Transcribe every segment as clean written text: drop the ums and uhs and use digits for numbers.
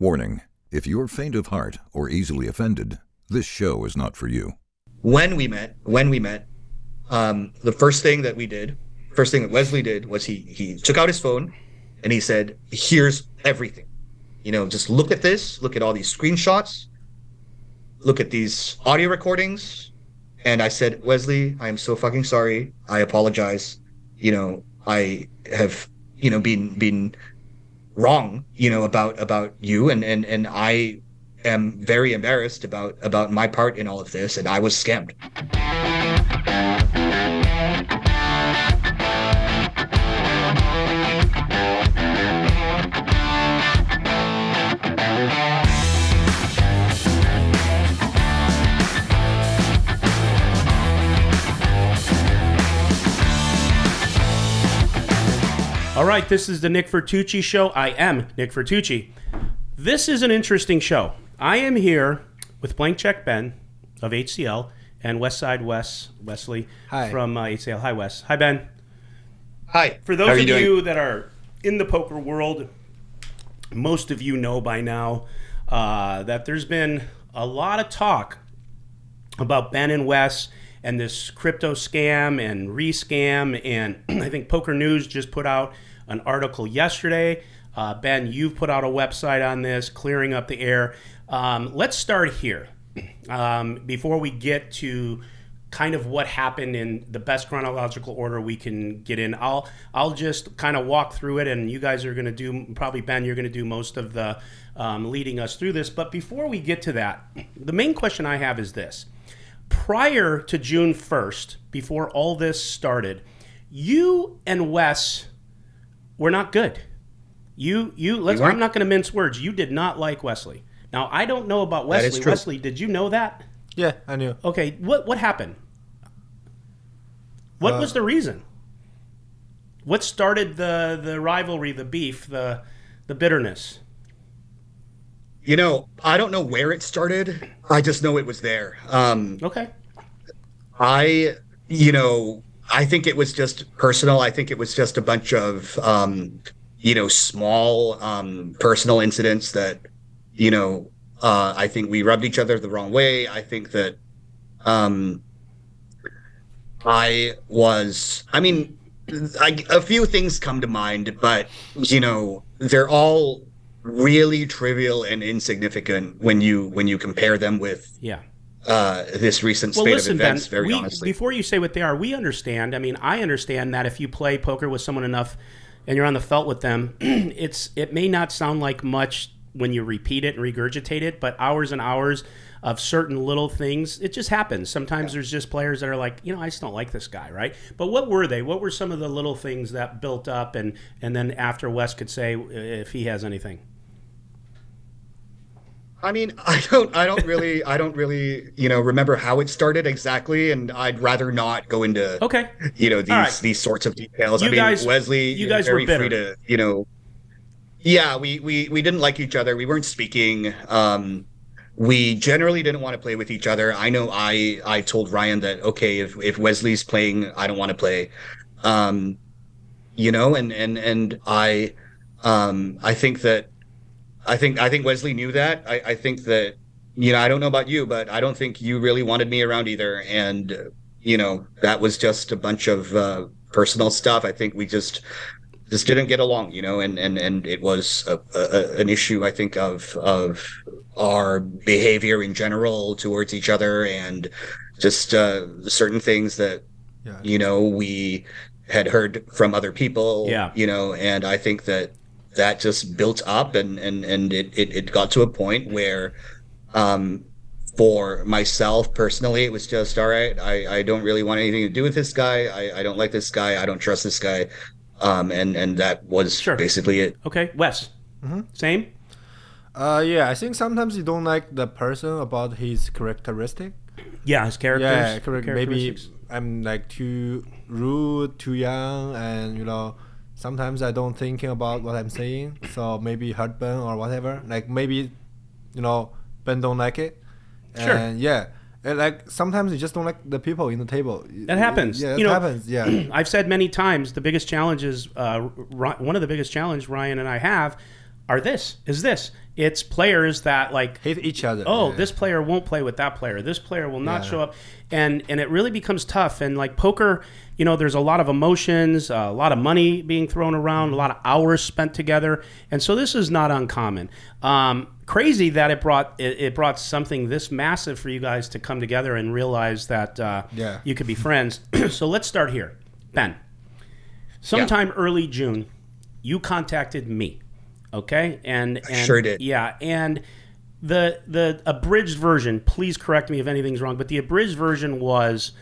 Warning, if you're faint of heart or easily offended, this show is not for you. When we met, the first thing that Wesley did was he took out his phone and he said, "Here's everything. Just look at this, look at all these screenshots, look at these audio recordings." And I said, "Wesley, I am so fucking sorry. I apologize. I have, been wrong, about you, and I am very embarrassed about my part in all of this, and I was scammed." All right, this is the Nick Vertucci Show. I am Nick Vertucci. This is an interesting show. I am here with Blank Check Ben of HCL and Westside Wesley from HCL. Hi, Wes. Hi, Ben. Hi. For those of you that are in the poker world, most of you know by now that there's been a lot of talk about Ben and Wes and this crypto scam and rescam, and I think Poker News just put out an article yesterday. Ben, you've put out a website on this, clearing up the air. Let's start here before we get to kind of what happened in the best chronological order we can get in. I'll just kind of walk through it, and you guys are going to do, probably Ben, you're going to do most of the leading us through this. But before we get to that, the main question I have is this. Prior to June 1st, before all this started, you and Wes were not good. I'm not going to mince words. You did not like Wesley. Now, I don't know about Wesley. That is true. Wesley, did you know that? Yeah, I knew. Okay, what happened? What was the reason? What started the rivalry, the beef, the bitterness? I don't know where it started. I just know it was there. Okay. I think it was just personal. I think it was just a bunch of, small personal incidents that, I think we rubbed each other the wrong way. I think that a few things come to mind, but, they're all really trivial and insignificant when you compare them with this recent spate of events. Ben, very honestly, before you say what they are, we understand. I understand that if you play poker with someone enough and you're on the felt with them, it may not sound like much when you repeat it and regurgitate it, but hours and hours of certain little things, it just happens. Sometimes there's just players that are like, I just don't like this guy, right? But what were they? What were some of the little things that built up, and then after Wes could say if he has anything? I don't really, remember how it started exactly, and I'd rather not go into, these sorts of details. Wesley, you guys were bitter. Free to, yeah, we didn't like each other. We weren't speaking. We generally didn't want to play with each other. I know I told Ryan that, okay, if Wesley's playing, I don't want to play. And I think Wesley knew that. I think that, I don't know about you, but I don't think you really wanted me around either. And, that was just a bunch of personal stuff. I think we just didn't get along, and it was an issue, I think, of our behavior in general towards each other, and just certain things that, we had heard from other people, and I think that just built up, and it got to a point where, for myself personally, it was just, all right, I don't really want anything to do with this guy. I don't like this guy. I don't trust this guy. And that was basically it. Okay, Wes, same? Yeah, I think sometimes you don't like the person about his characteristic. Yeah, his characters. Yeah, maybe I'm like too rude, too young, and sometimes I don't thinking about what I'm saying, so maybe hurt Ben or whatever. Like maybe, Ben don't like it. And and like sometimes you just don't like the people in the table. That happens. Yeah, that happens. Yeah. I've said many times the biggest challenges, one of the biggest challenges Ryan and I have, is this. It's players that like hate each other. Oh, this player won't play with that player. This player will not show up, and it really becomes tough. And like poker, there's a lot of emotions, a lot of money being thrown around, a lot of hours spent together, and so this is not uncommon. Crazy that it brought something this massive for you guys to come together and realize that you could be friends. So let's start here, Ben. Sometime early June, you contacted me. Okay, and sure did. Yeah, and the abridged version. Please correct me if anything's wrong, but the abridged version was,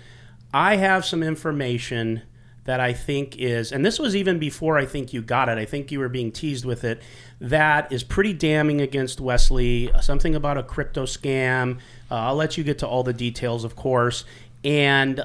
I have some information that I think is, and this was even before I think you got it. I think you were being teased with it. That is pretty damning against Wesley. Something about a crypto scam. I'll let you get to all the details, of course. And,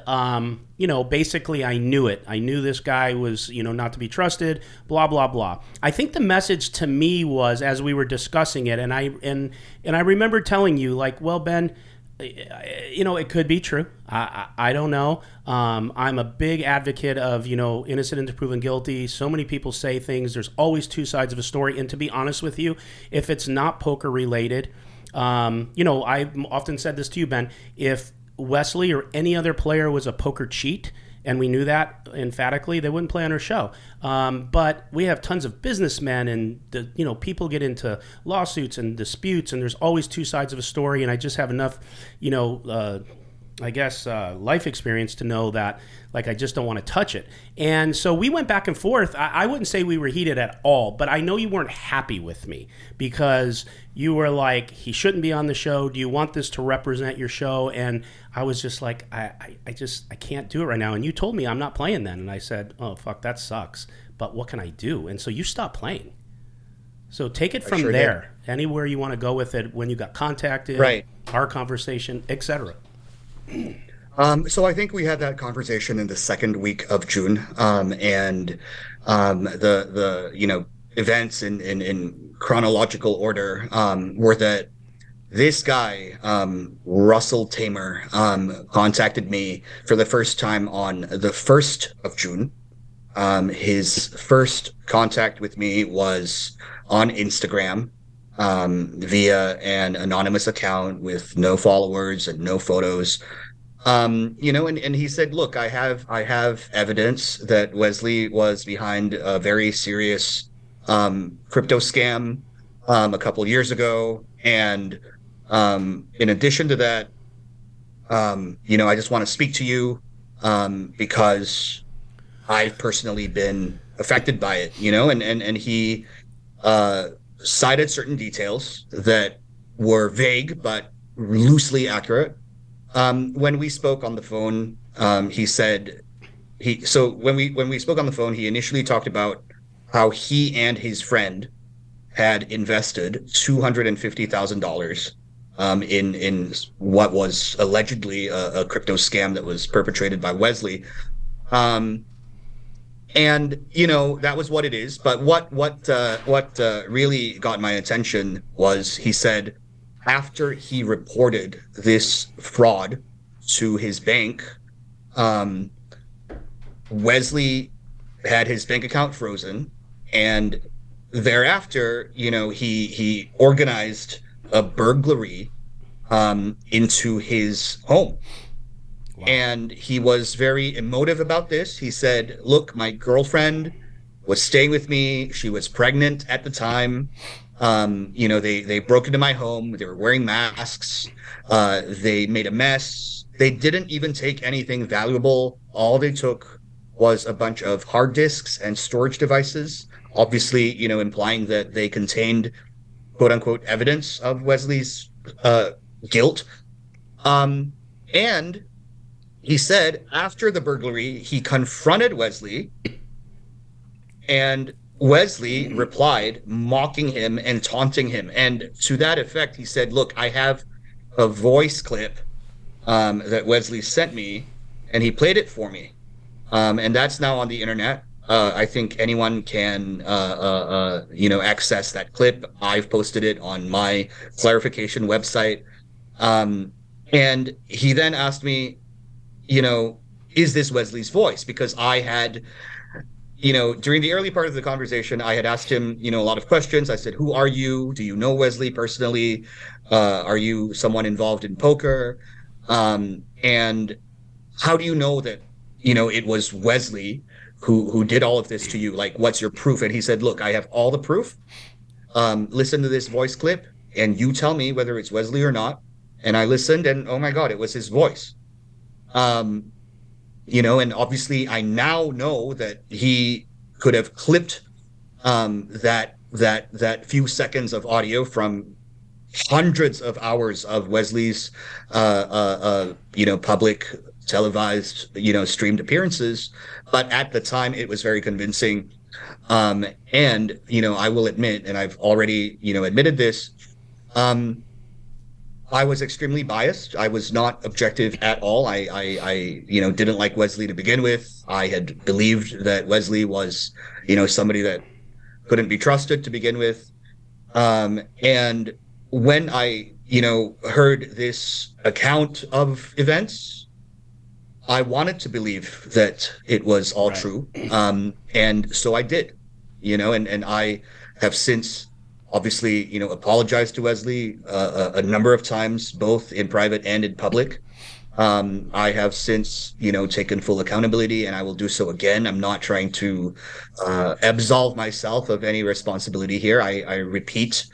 basically I knew it. I knew this guy was, not to be trusted, blah, blah, blah. I think the message to me was, as we were discussing it, and I remember telling you, like, well, Ben, it could be true. I don't know. I'm a big advocate of, innocent until proven guilty. So many people say things. There's always two sides of a story. And to be honest with you, if it's not poker related, I've often said this to you, Ben, if Wesley or any other player was a poker cheat, and we knew that emphatically, they wouldn't play on our show. But we have tons of businessmen, and people get into lawsuits and disputes, and there's always two sides of a story. And I just have enough, life experience to know that, like, I just don't want to touch it. And so we went back and forth. I wouldn't say we were heated at all, but I know you weren't happy with me because you were like, he shouldn't be on the show. Do you want this to represent your show? And I was just like, I can't do it right now. And you told me I'm not playing then. And I said, oh, fuck, that sucks. But what can I do? And so you stopped playing. So take it from there. Anywhere you want to go with it, when you got contacted, right, our conversation, etc. So I think we had that conversation in the second week of June, and the events in chronological order were that this guy, Russell Thamer, contacted me for the first time on the 1st of June. His first contact with me was on Instagram, via an anonymous account with no followers and no photos. And he said, look, I have evidence that Wesley was behind a very serious crypto scam a couple years ago. And in addition to that, I just want to speak to you because I've personally been affected by it, and he cited certain details that were vague but loosely accurate. When we spoke on the phone, he said when we spoke on the phone, he initially talked about how he and his friend had invested $250,000 in what was allegedly a crypto scam that was perpetrated by Wesley. And that was what it is. But what really got my attention was, he said, after he reported this fraud to his bank, Wesley had his bank account frozen, and thereafter, he organized a burglary into his home. Wow. And he was very emotive about this. He said, look, my girlfriend was staying with me. She was pregnant at the time. They broke into my home. They were wearing masks. They made a mess. They didn't even take anything valuable. All they took was a bunch of hard disks and storage devices, obviously, implying that they contained quote unquote evidence of Wesley's guilt. And he said after the burglary, he confronted Wesley, and Wesley replied, mocking him and taunting him. And to that effect, he said, look, I have a voice clip that Wesley sent me, and he played it for me. And that's now on the internet. I think anyone can, access that clip. I've posted it on my clarification website. And he then asked me, is this Wesley's voice? Because I had, during the early part of the conversation, I had asked him, a lot of questions. I said, "Who are you? Do you know Wesley personally? Are you someone involved in poker? And how do you know that, it was Wesley who did all of this to you? Like, what's your proof?" And he said, "Look, I have all the proof. Listen to this voice clip, and you tell me whether it's Wesley or not." And I listened, and oh my God, it was his voice. And obviously I now know that he could have clipped that few seconds of audio from hundreds of hours of Wesley's public televised streamed appearances, but at the time it was very convincing. And I will admit, and I've already admitted this, I was extremely biased. I was not objective at all. I didn't like Wesley to begin with. I had believed that Wesley was, somebody that couldn't be trusted to begin with. And when I, heard this account of events, I wanted to believe that it was all true. And so I did, and I have since obviously, apologized to Wesley a number of times, both in private and in public. I have since, taken full accountability, and I will do so again. I'm not trying to absolve myself of any responsibility here. I repeat,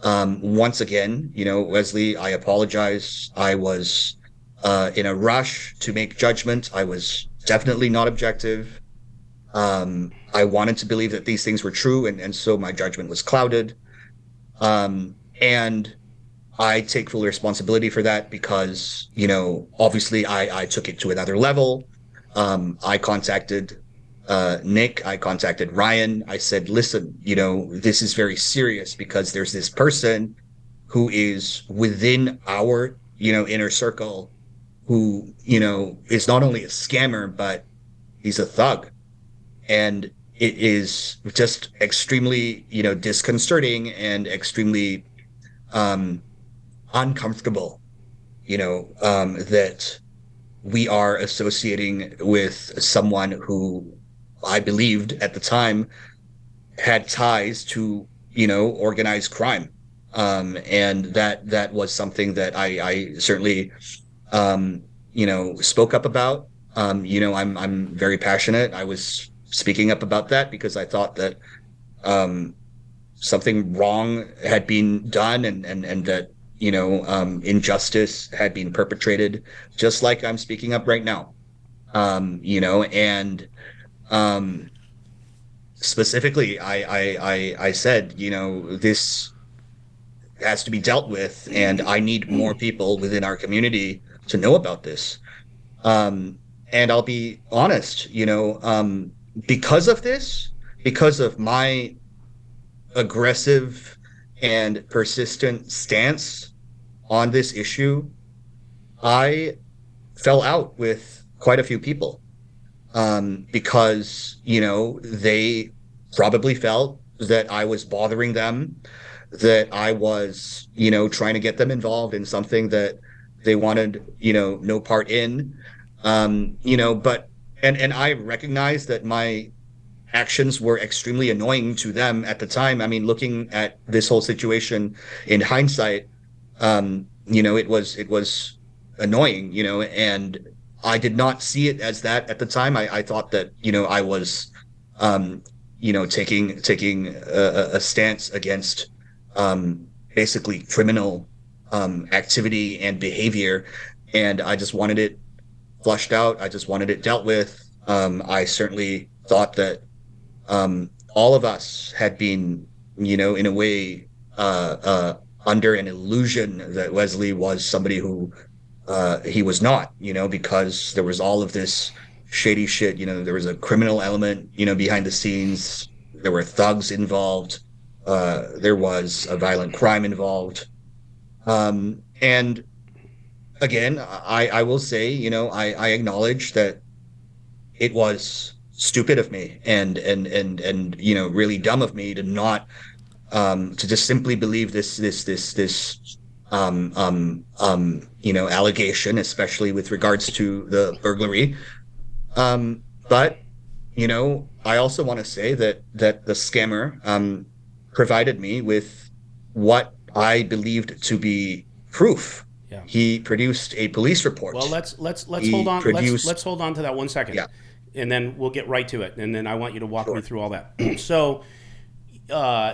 once again, Wesley, I apologize. I was in a rush to make judgment. I was definitely not objective. I wanted to believe that these things were true, and so my judgment was clouded. And I take full responsibility for that because, obviously I took it to another level. I contacted Nick, I contacted Ryan. I said, "Listen, this is very serious because there's this person who is within our, inner circle who, is not only a scammer, but he's a thug. And it is just extremely, disconcerting and extremely uncomfortable, that we are associating with someone who I believed at the time had ties to, organized crime. And that was something that I certainly, spoke up about. I'm very passionate. I was speaking up about that because I thought that something wrong had been done and that injustice had been perpetrated, just like I'm speaking up right now. And specifically I said, this has to be dealt with, and I need more people within our community to know about this. And I'll be honest, because of this, because of my aggressive and persistent stance on this issue, I fell out with quite a few people, because, they probably felt that I was bothering them, that I was, trying to get them involved in something that they wanted, no part in, but and I recognize that my actions were extremely annoying to them at the time. I mean, looking at this whole situation in hindsight, it was annoying, and I did not see it as that at the time. I thought that, I was, taking a stance against, basically criminal, activity and behavior. And I just wanted it flushed out. I just wanted it dealt with. I certainly thought that, all of us had been, in a way, under an illusion that Wesley was somebody who, he was not, because there was all of this shady shit. There was a criminal element, behind the scenes. There were thugs involved. There was a violent crime involved. And again, I will say, I acknowledge that it was stupid of me and really dumb of me to not, to just simply believe this allegation, especially with regards to the burglary. But, I also want to say that the scammer provided me with what I believed to be proof. Yeah. He produced a police report. Well, let's He hold on. produced- Let's hold on to that 1 second, Yeah. and then we'll get right to it. And then I want you to walk Sure. me through all that. So,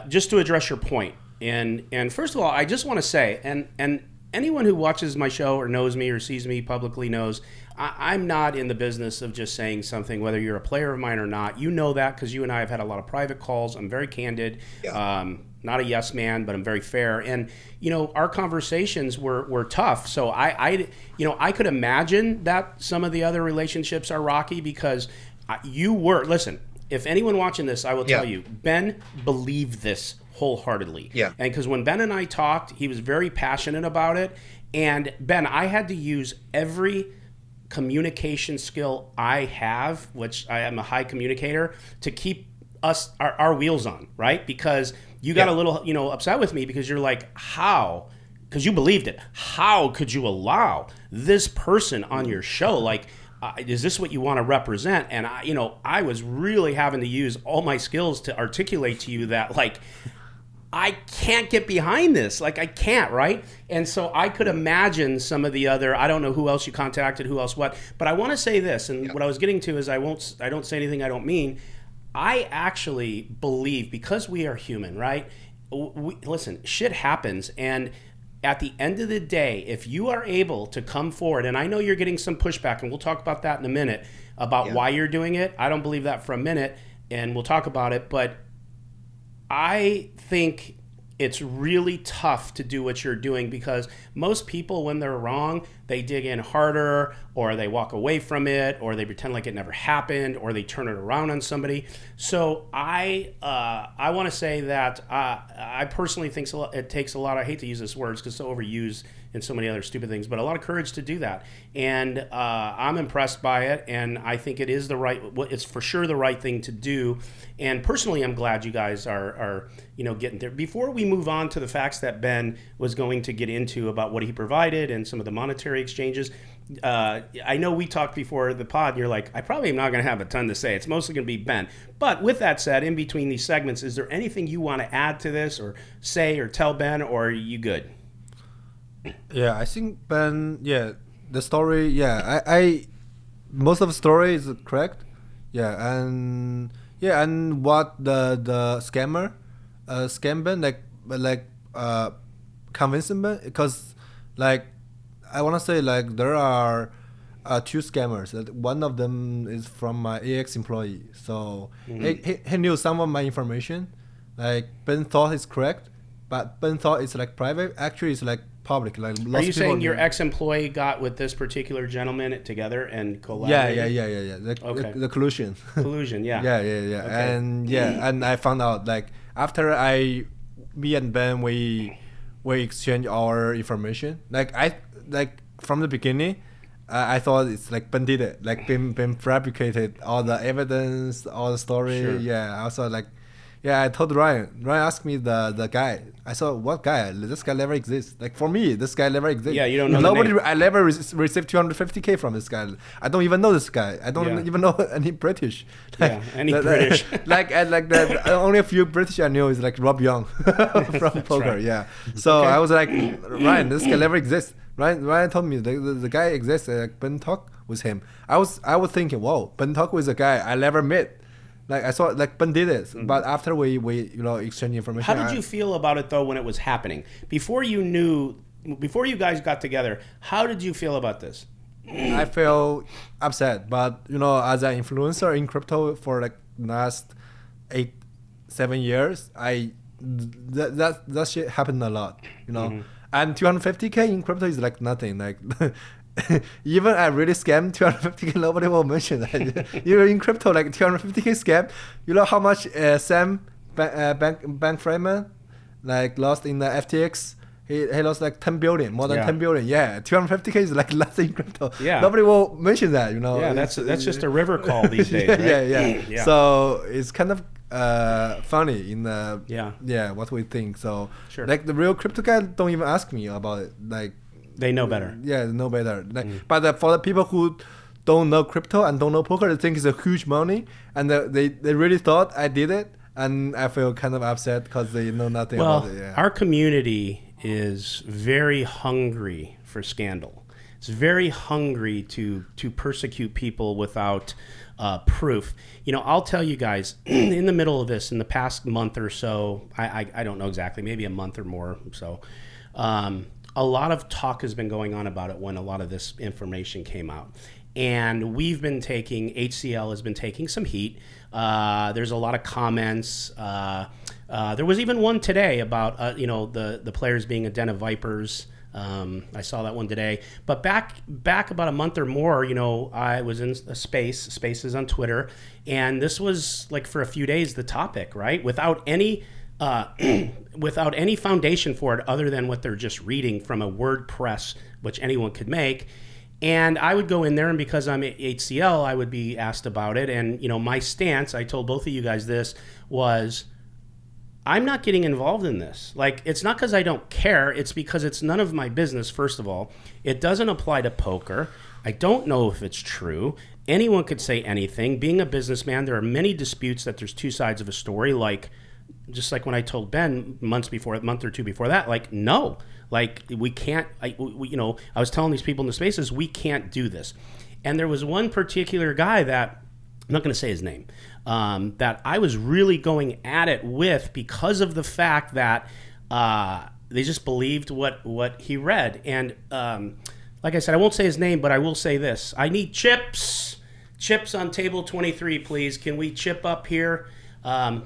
just to address your point, and first of all, I just want to say, and anyone who watches my show or knows me or sees me publicly knows I'm not in the business of just saying something, whether you're a player of mine or not. You know that because you and I have had a lot of private calls. I'm very candid. Yeah. Not a yes man, but I'm very fair. And our conversations were tough. So I could imagine that some of the other relationships are rocky because you were. Listen, if anyone watching this, I will tell you, Ben believed this wholeheartedly. Yeah. And because when Ben and I talked, he was very passionate about it. And Ben, I had to use every communication skill I have, which I am a high communicator, to keep our wheels on, right? Because you got a little, upset with me because you're like, how? Because you believed it. How could you allow this person on your show? Like, is this what you want to represent? And I was really having to use all my skills to articulate to you that, like, I can't get behind this. Like, I can't, right? And so I could imagine some of the other, I don't know who else you contacted, who else what, but I want to say this, and what I was getting to is I don't say anything I don't mean. I actually believe, because we are human, right? Listen, shit happens, and at the end of the day, if you are able to come forward, and I know you're getting some pushback, and we'll talk about that in a minute, about why you're doing it. I don't believe that for a minute, and we'll talk about it, but I think it's really tough to do what you're doing because most people, when they're wrong, they dig in harder, or they walk away from it, or they pretend like it never happened, or they turn it around on somebody. So I want to say that I personally think it takes a lot. I hate to use this word because it's so overused in so many other stupid things, but a lot of courage to do that. And I'm impressed by it, and I think it is it's for sure the right thing to do. And personally, I'm glad you guys are getting there. Before we move on to the facts that Ben was going to get into about what he provided and some of the monetary exchanges, I know we talked before the pod, and you're like, I probably am not going to have a ton to say. It's mostly going to be Ben. But with that said, in between these segments, is there anything you want to add to this or say or tell Ben, or are you good? Yeah, I think Ben, the story, I most of the story is correct. And what the scammer scam Ben, convincing Ben, because I want to say there are two scammers. One of them is from my AX employee, so he knew some of my information. Ben thought it's correct, but Ben thought it's private. Actually, it's public. Are you saying your ex-employee got with this particular gentleman together and collaborated? Yeah. The collusion. Collusion, yeah. Yeah. Okay. And I found out after me and Ben we exchange our information. From the beginning, I thought it's Ben did it. Ben fabricated all the evidence, all the story. Sure. Yeah. Also I told Ryan. Ryan asked me the guy. I saw, what guy? This guy never exists. For me, this guy never exists. Yeah, you don't know nobody. the name. I never received 250K from this guy. I don't even know this guy. I don't even know any British. Any British. Only a few British I knew is Rob Young from poker. Right. Yeah. So I was like, Ryan, this guy never exists. Ryan told me the guy exists. Ben talk with him. I was thinking, whoa, Ben talk with a guy I never met. I saw Ben did it, but after we exchange information. How did you feel about it though when it was happening? Before you guys got together, how did you feel about this? I feel upset, but as an influencer in crypto for last 8-7 years, that shit happened a lot, And 250K in crypto is nothing. Even I really scammed 250K, nobody will mention that. You're in crypto 250K scam. You know how much Sam Bank Freeman lost in the FTX? He lost 10 billion, more than 10 billion. Yeah, 250K is nothing in crypto. Yeah, nobody will mention that. Yeah, that's just a river call these days. Right? Yeah. So it's kind of funny in the what we think. So sure. The real crypto guy don't even ask me about it. They know better. Yeah, they know better. But for the people who don't know crypto and don't know poker, they think it's a huge money, and they really thought I did it, and I feel kind of upset because they know nothing about it. Yeah. Our community is very hungry for scandal. It's very hungry to persecute people without proof. I'll tell you guys, in the middle of this, in the past month or so, I don't know exactly, maybe a month or more. So, a lot of talk has been going on about it when a lot of this information came out. And HCL has been taking some heat. There's a lot of comments. There was even one today about, the players being a den of vipers. I saw that one today. But back about a month or more, I was in a Spaces on Twitter, and this was like for a few days the topic, right? Without any foundation for it other than what they're just reading from a WordPress, which anyone could make. And I would go in there, and because I'm at HCL, I would be asked about it. And, my stance, I told both of you guys this, was I'm not getting involved in this. Like, it's not because I don't care. It's because it's none of my business, first of all. It doesn't apply to poker. I don't know if it's true. Anyone could say anything. Being a businessman, there are many disputes that there's two sides of a story, just like when I told Ben a month or two before that, no, we can't, I was telling these people in the Spaces, we can't do this. And there was one particular guy that, I'm not going to say his name, that I was really going at it with because of the fact that they just believed what he read. And like I said, I won't say his name, but I will say this. I need chips on table 23, please. Can we chip up here? Can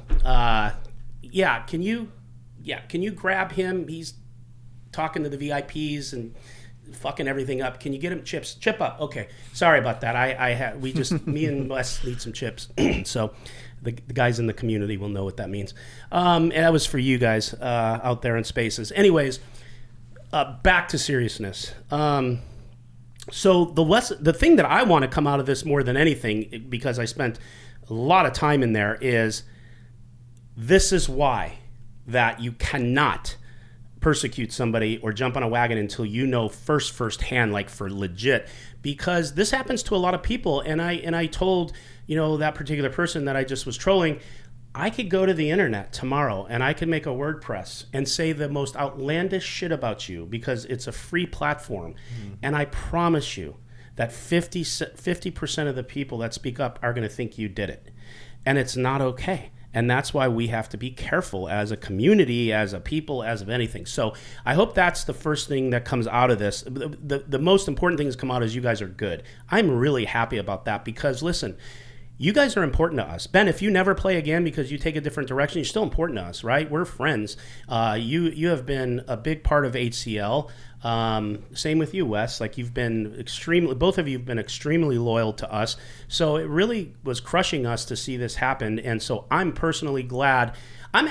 you grab him? He's talking to the VIPs and fucking everything up. Can you get him chip up? Okay. Sorry about that. Me and Wes need some chips. So the guys in the community will know what that means. And that was for you guys out there in Spaces. Anyways, back to seriousness. So the thing that I want to come out of this more than anything, because I spent a lot of time in there, is this is why that you cannot persecute somebody or jump on a wagon until you know firsthand, like for legit, because this happens to a lot of people. And I told, that particular person that I just was trolling, I could go to the internet tomorrow and I could make a WordPress and say the most outlandish shit about you because it's a free platform. And I promise you that 50% of the people that speak up are going to think you did it. And it's not okay. And that's why we have to be careful as a community, as a people, as of anything. So I hope that's the first thing that comes out of this. The most important thing that's come out is you guys are good. I'm really happy about that because, listen, you guys are important to us. Ben, if you never play again because you take a different direction, you're still important to us, right? We're friends. You have been a big part of HCL. Same with you, Wes. You've been both of you have been extremely loyal to us. So it really was crushing us to see this happen. And so I'm personally glad. I'm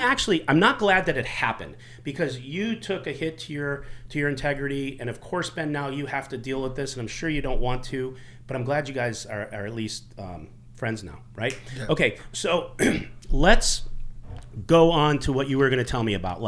not glad that it happened because you took a hit to your integrity. And of course, Ben, now you have to deal with this, and I'm sure you don't want to, but I'm glad you guys are at least friends now, right? Yeah. Okay, so let's go on to what you were going to tell me about.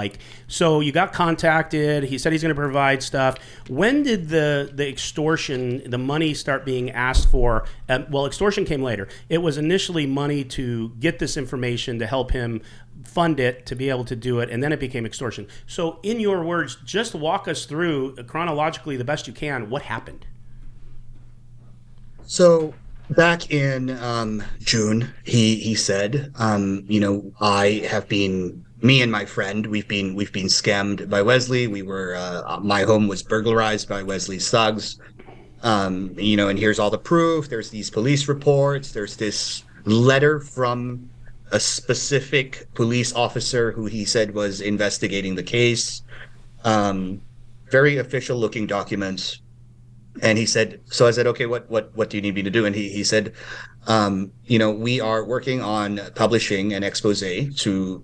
So you got contacted. He said he's going to provide stuff. When did the extortion, the money start being asked for? Extortion came later. It was initially money to get this information to help him fund it, to be able to do it, and then it became extortion. So in your words, just walk us through chronologically the best you can what happened. So back in June, he said, me and my friend, we've been scammed by Wesley. We were my home was burglarized by Wesley's thugs. And here's all the proof. There's these police reports. There's this letter from a specific police officer who he said was investigating the case. Very official looking documents. And he said, so I said, okay, what do you need me to do? And he said, we are working on publishing an expose to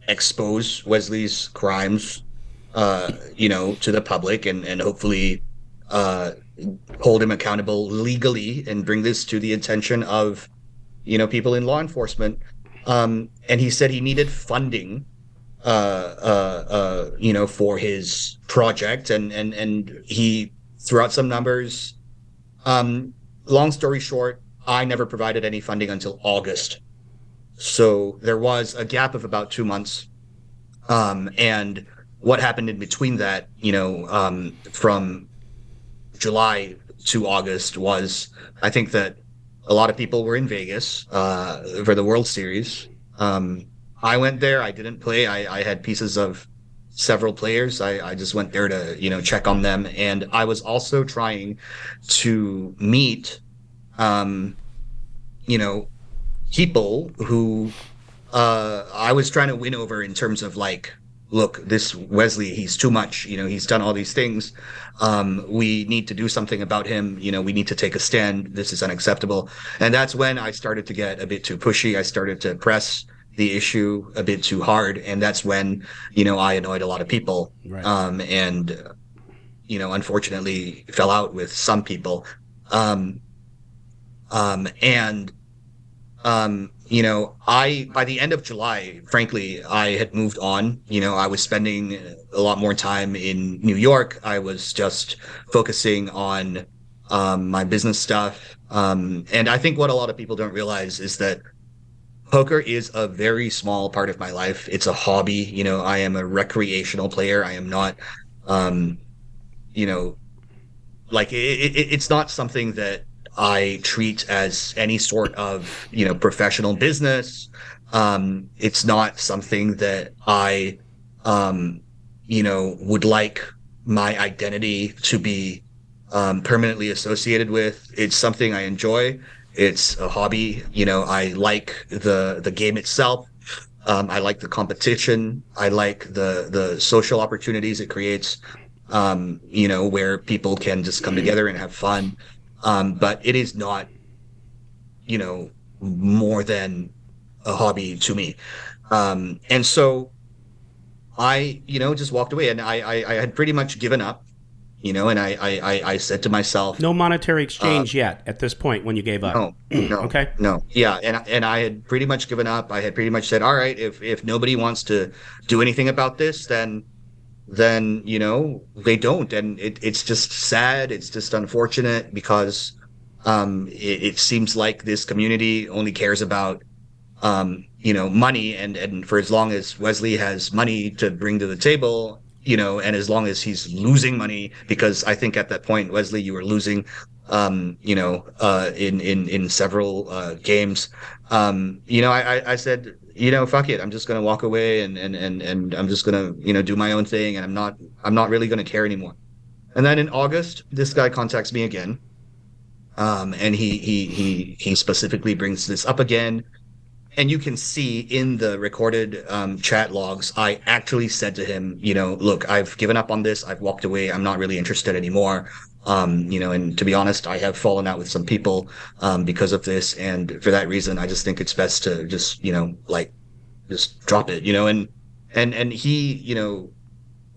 expose Wesley's crimes, to the public and hopefully hold him accountable legally and bring this to the attention of, people in law enforcement. And he said he needed funding, for his project. And he threw out some numbers. long story short, I never provided any funding until August. So there was a gap of about 2 months. And what happened in between that, from July to August was, I think that a lot of people were in Vegas for the World Series. I went there. I didn't play. I had pieces of several players. I just went there to, check on them. And I was also trying to meet, people who I was trying to win over in terms of like, look, this Wesley, he's too much. He's done all these things. We need to do something about him. We need to take a stand. This is unacceptable. And that's when I started to get a bit too pushy. I started to press the issue a bit too hard. And that's when, I annoyed a lot of people. Right. And unfortunately fell out with some people. By the end of July, frankly, I had moved on. I was spending a lot more time in New York. I was just focusing on my business stuff. And I think what a lot of people don't realize is that poker is a very small part of my life. It's a hobby. I am a recreational player. I am not, it's not something that I treat as any sort of, professional business. It's not something that I, would like my identity to be permanently associated with. It's something I enjoy. It's a hobby. I like the game itself. I like the competition. I like the social opportunities it creates, where people can just come together and have fun. But it is not, more than a hobby to me. And so I, just walked away, and I had pretty much given up, and I said to myself, no monetary exchange yet at this point when you gave up. No. Okay. No. Yeah. And I had pretty much given up. I had pretty much said, all right, if nobody wants to do anything about this, then they don't. And it's just sad. It's just unfortunate because it seems like this community only cares about money, and for as long as Wesley has money to bring to the table, and as long as he's losing money, because I think at that point, Wesley, you were losing in several games. I said, fuck it. I'm just going to walk away and I'm just going to, do my own thing. And I'm not really going to care anymore. And then in August, this guy contacts me again. And he specifically brings this up again. And you can see in the recorded chat logs, I actually said to him, look, I've given up on this. I've walked away. I'm not really interested anymore. And to be honest, I have fallen out with some people because of this. And for that reason, I just think it's best to just, just drop it, and he,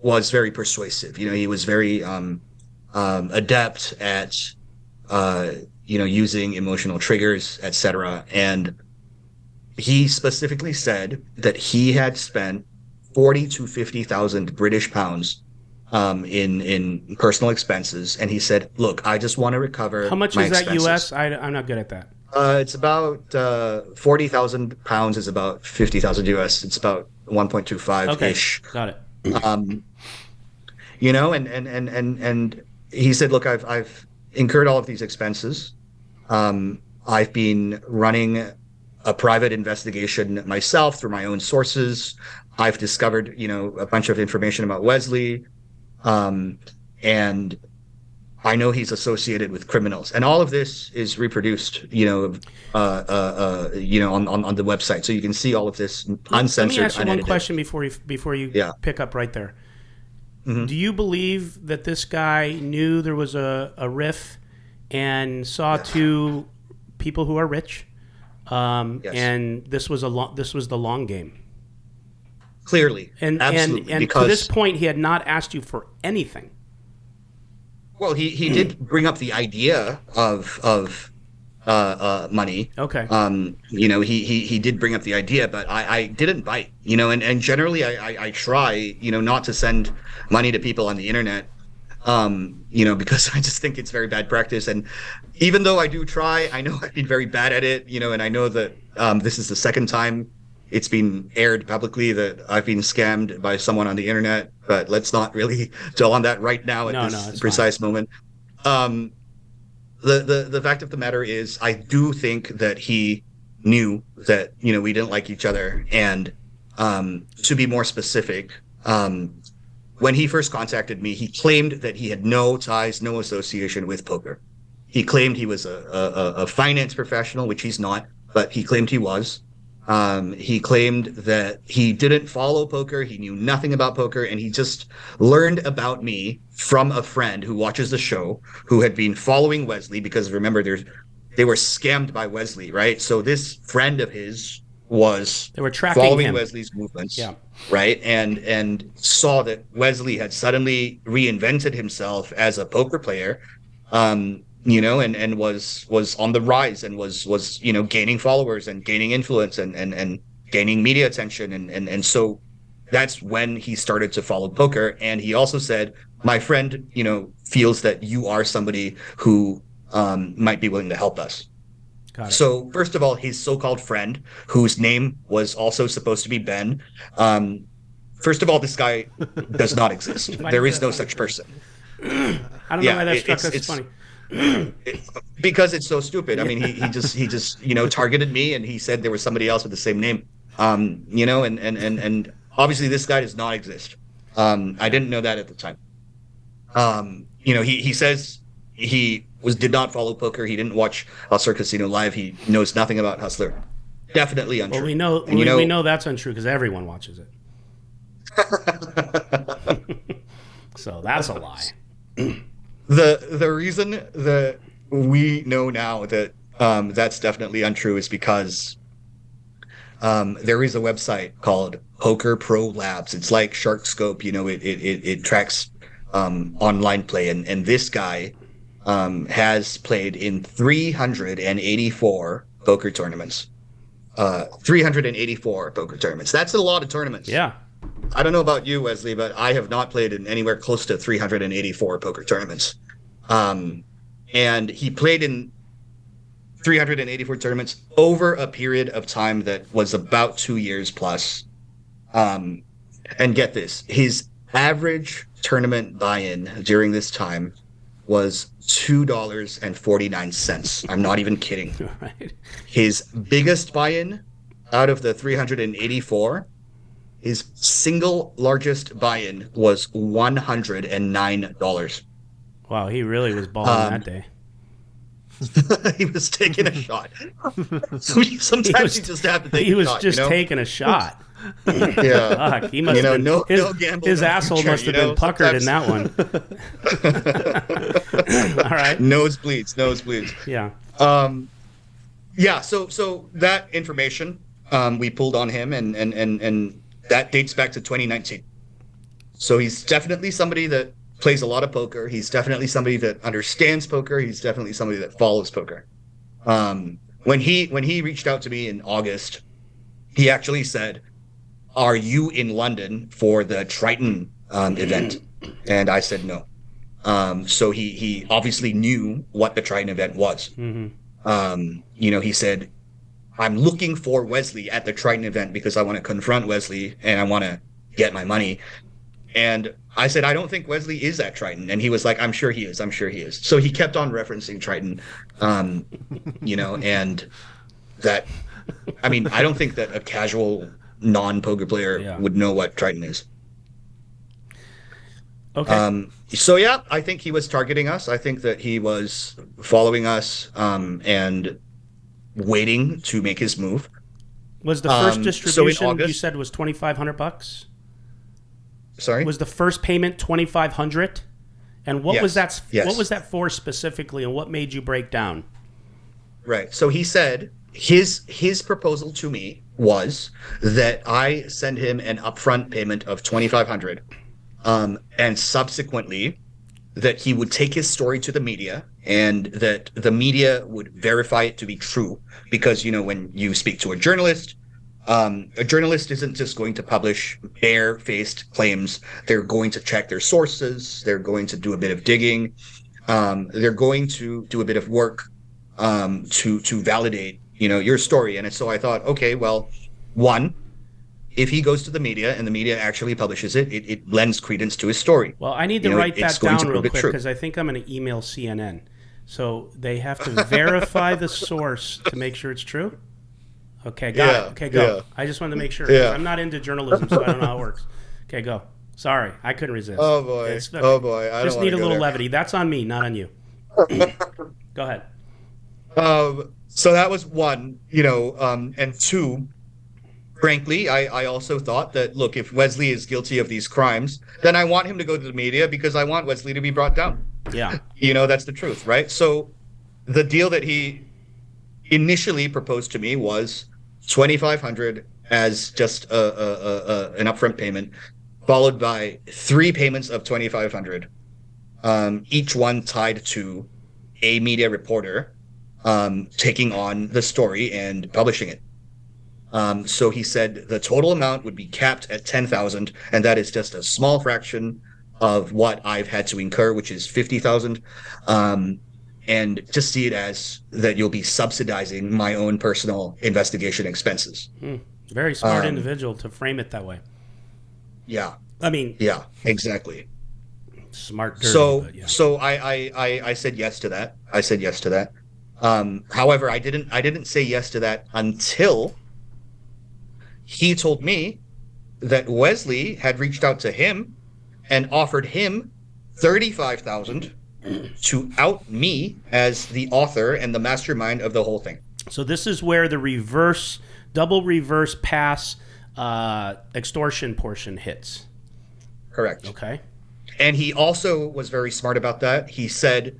was very persuasive. He was very adept at, using emotional triggers, etc. And he specifically said that he had spent 40 to 50,000 British pounds in personal expenses, and he said, "Look, I just want to recover." How much my is that expenses. U.S.? I'm not good at that. It's about 40,000 pounds is about 50,000 US. It's about 1.25 ish. Got it. And he said, "Look, I've incurred all of these expenses. I've been running a private investigation myself through my own sources. I've discovered, a bunch of information about Wesley. And I know he's associated with criminals, and all of this is reproduced, on the website, so you can see all of this uncensored, Let me ask you unedited. one question before you pick up right there. Mm-hmm. Do you believe that this guy knew there was a riff and saw two people who are rich, Yes. and this was the long game? Clearly, And absolutely, and because to this point, he had not asked you for anything. well, he did bring up the idea of money. Okay. He did bring up the idea, but I didn't bite. And generally I try, not to send money to people on the internet. because I just think it's very bad practice. And even though I do try, I know I've been very bad at it, and I know that this is the second time it's been aired publicly that I've been scammed by someone on the internet, but let's not really dwell on that right now at this precise moment. The fact of the matter is, I do think that he knew that, we didn't like each other. And to be more specific, when he first contacted me, he claimed that he had no ties, no association with poker. He claimed he was a finance professional, which he's not, but he claimed he was. He claimed that he didn't follow poker. He knew nothing about poker. And he just learned about me from a friend who watches the show, who had been following Wesley, because remember, they were scammed by Wesley, right? So this friend of his they were tracking following him. Wesley's movements, right? And saw that Wesley had suddenly reinvented himself as a poker player, and was on the rise and was gaining followers and gaining influence and gaining media attention. And so that's when he started to follow poker. And he also said, my friend, feels that you are somebody who might be willing to help us. So first of all, his so-called friend, whose name was also supposed to be Ben, first of all, this guy does not exist. There is no such person. I don't know why that struck us funny. Because it's so stupid. I mean, he just targeted me, and he said there was somebody else with the same name. And obviously this guy does not exist. I didn't know that at the time. He says he did not follow poker. He didn't watch Hustler Casino Live. He knows nothing about Hustler. Definitely untrue. Well, we know that's untrue because everyone watches it. So that's a lie. The reason that we know now that that's definitely untrue is because there is a website called Poker Pro Labs. It's like SharkScope. It tracks online play, and this guy has played in 384 poker tournaments. 384 poker tournaments. That's a lot of tournaments. Yeah. I don't know about you, Wesley, but I have not played in anywhere close to 384 poker tournaments. And he played in 384 tournaments over a period of time that was about 2 years plus. And get this, his average tournament buy-in during this time was $2.49. I'm not even kidding. Right. His biggest buy-in out of the 384, his single largest buy-in was $109. Wow, he really was balling that day. He was taking a shot. Sometimes you just have to take a shot. He was just taking a shot. Yeah. Fuck, he must have been, his asshole must have been puckered in that one. All right. Nosebleeds. Yeah. So that information we pulled on him, and that dates back to 2019. So he's definitely somebody that plays a lot of poker. He's definitely somebody that understands poker. He's definitely somebody that follows poker. When he reached out to me in August, he actually said, "Are you in London for the Triton event?" And I said no. So he obviously knew what the Triton event was. Mm-hmm. He said, "I'm looking for Wesley at the Triton event because I want to confront Wesley and I want to get my money." And I said, "I don't think Wesley is at Triton." And he was like, "I'm sure he is. I'm sure he is." So he kept on referencing Triton, and that, I mean, I don't think that a casual non-poker player would know what Triton is. Okay. So yeah, I think he was targeting us. I think that he was following us, and waiting to make his move. Was the first distribution so in August, you said was $2,500? Sorry? Was the first payment $2,500? And what was that? Yes. What was that for specifically, and what made you break down? Right. So he said his proposal to me was that I send him an upfront payment of $2,500, and subsequently that he would take his story to the media, and that the media would verify it to be true. Because when you speak to a journalist, A journalist isn't just going to publish bare-faced claims. They're going to check their sources. They're going to do a bit of digging. They're going to do a bit of work to validate, your story. And so I thought, okay, well, one, if he goes to the media and the media actually publishes it, it lends credence to his story. Well, I need to write that down real quick because I think I'm going to email CNN. So they have to verify the source to make sure it's true? Okay, got it. Okay, go. Yeah. I just wanted to make sure. Yeah. I'm not into journalism, so I don't know how it works. Okay, go. Sorry, I couldn't resist. Oh, boy. Okay. Oh, boy. I just need a little levity. That's on me, not on you. Go ahead. So that was one, and two, frankly, I also thought that, look, if Wesley is guilty of these crimes, then I want him to go to the media because I want Wesley to be brought down. Yeah. That's the truth, right? So the deal that he initially proposed to me was $2,500 as just an upfront payment, followed by 3 payments of $2,500, each one tied to a media reporter taking on the story and publishing it. So he said the total amount would be capped at $10,000, and that is just a small fraction of what I've had to incur, which is $50,000. And just see it as that you'll be subsidizing my own personal investigation expenses. Very smart individual to frame it that way. Yeah. I mean. Yeah, exactly. Smart. Dirty, so I said yes to that. However, I didn't say yes to that until he told me that Wesley had reached out to him and offered him $35,000 to out me as the author and the mastermind of the whole thing. So this is where the double reverse pass extortion portion hits. Correct. Okay. And he also was very smart about that. He said,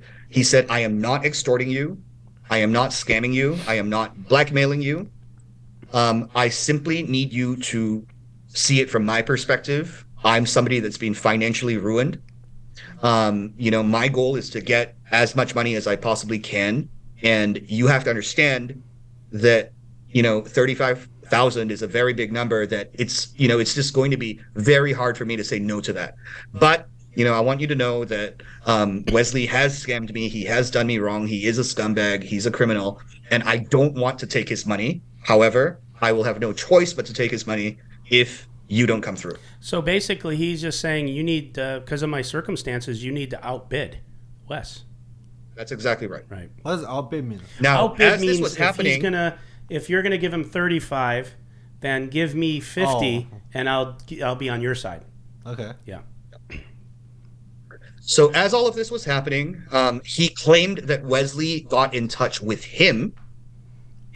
I am not extorting you. I am not scamming you. I am not blackmailing you. I simply need you to see it from my perspective. I'm somebody that's been financially ruined. My goal is to get as much money as I possibly can. And you have to understand that, $35,000 is a very big number that it's just going to be very hard for me to say no to that. But, I want you to know that Wesley has scammed me. He has done me wrong. He is a scumbag. He's a criminal. And I don't want to take his money. However, I will have no choice but to take his money if you don't come through. So basically, he's just saying you need, because of my circumstances, you need to outbid Wes. That's exactly right. Right. What does outbid mean? Now, outbid as means this was happening, if you're gonna give him 35, then give me 50, and I'll be on your side. Okay. Yeah. So as all of this was happening, he claimed that Wesley got in touch with him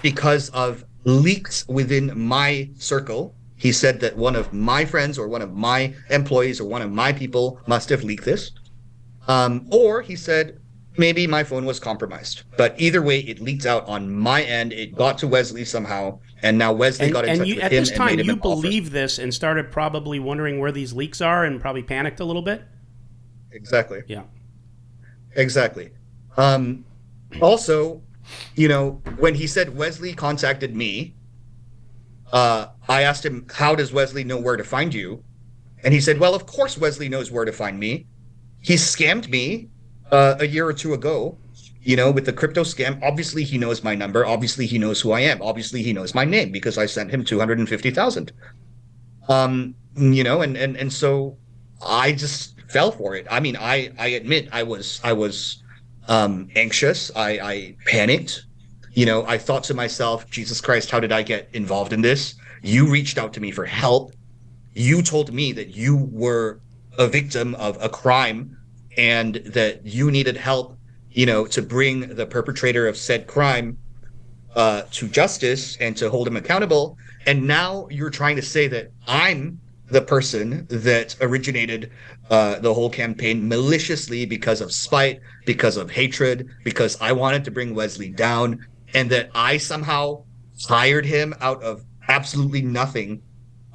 because of leaks within my circle. He said that one of my friends or one of my employees or one of my people must have leaked this. Or he said maybe my phone was compromised. But either way, it leaked out on my end. It got to Wesley somehow, and now Wesley got in touch with him. At this time, you believe this and started probably wondering where these leaks are and probably panicked a little bit? Exactly. Yeah. Exactly. Also, when he said Wesley contacted me, I asked him, how does Wesley know where to find you? And he said, well, of course Wesley knows where to find me. He scammed me a year or two ago, with the crypto scam. Obviously, he knows my number. Obviously, he knows who I am. Obviously, he knows my name because I sent him $250,000. And so I just fell for it. I mean, I admit I was anxious. I panicked. I thought to myself, Jesus Christ, how did I get involved in this? You reached out to me for help. You told me that you were a victim of a crime and that you needed help, to bring the perpetrator of said crime to justice and to hold him accountable. And now you're trying to say that I'm the person that originated the whole campaign maliciously because of spite, because of hatred, because I wanted to bring Wesley down, and that I somehow hired him out of absolutely nothing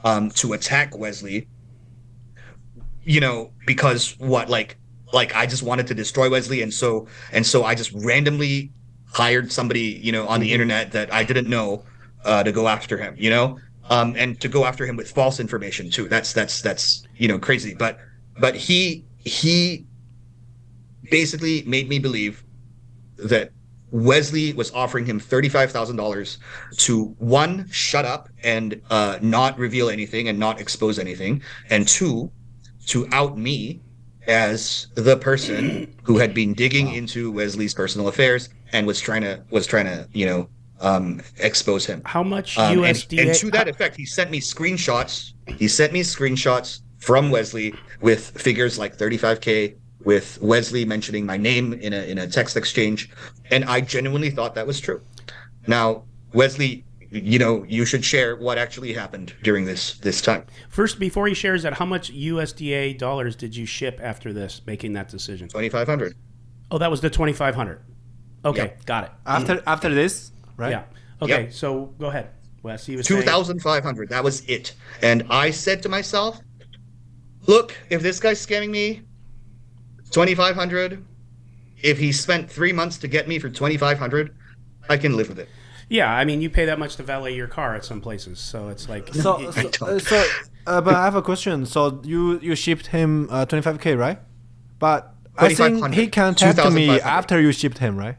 to attack Wesley, because I just wanted to destroy Wesley, and so I just randomly hired somebody, on the internet that I didn't know to go after him, and to go after him with false information too. That's crazy. But he basically made me believe that Wesley was offering him $35,000 to, one, shut up and not reveal anything and not expose anything, and two, to out me as the person who had been digging into Wesley's personal affairs and was trying to expose him. How much USD? And to that how- effect, he sent me screenshots. He sent me screenshots from Wesley with figures like 35K, with Wesley mentioning my name in a text exchange, and I genuinely thought that was true. Now, Wesley, you should share what actually happened during this time. First, before he shares that, how much USDA dollars did you ship after this, making that decision? 2,500. Oh, that was the 2,500. Okay, Yep. got it. After this, right? Yeah. Okay, Yep. so go ahead, Wes. He was saying- 2,500. That was it. And I said to myself, look, if this guy's scamming me, 2,500. If he spent 3 months to get me for 2,500, I can live with it. Yeah, I mean, you pay that much to valet your car at some places, so it's like. But I have a question. So you shipped him 25K, right? But I think 2,500. he contacted me 2,500. after you shipped him, right?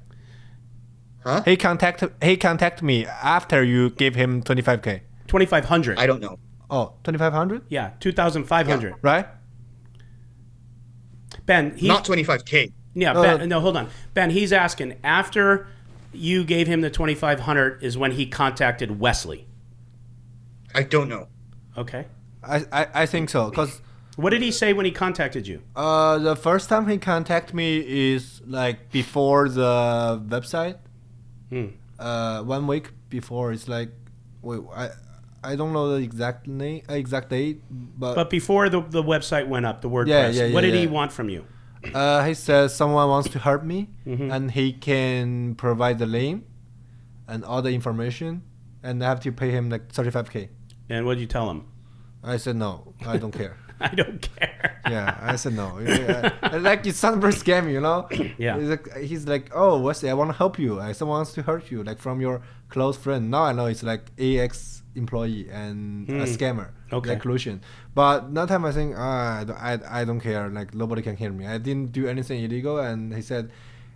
Huh? He contacted me after you gave him 25K. 2,500. I don't know. Oh, 2,500? Yeah, 2,500. Right? Ben, he's Not 25K. yeah. Ben, no, hold on, Ben. He's asking after you gave him the 2,500 is when he contacted Wesley. I don't know. Okay. I think so. Because What did he say when he contacted you? the first time he contacted me is like before the website. 1 week before. It's like, wait, I don't know the exact date, But before the website went up, the WordPress, Yeah, what did he yeah. want from you? he says someone wants to hurt me, Mm-hmm. and he can provide the name and all the information, and I have to pay him like 35K. And what did you tell him? I said no, I don't care. I don't care. Yeah, I said no. Like it sounds very scammy, Yeah. He's like, oh, Wesley, I want to help you. Someone wants to hurt you, like from your close friend. Now I know it's like AX employee and a scammer, Okay. like collusion. But that time I think, I don't care. Like nobody can hear me. I didn't do anything illegal, and he said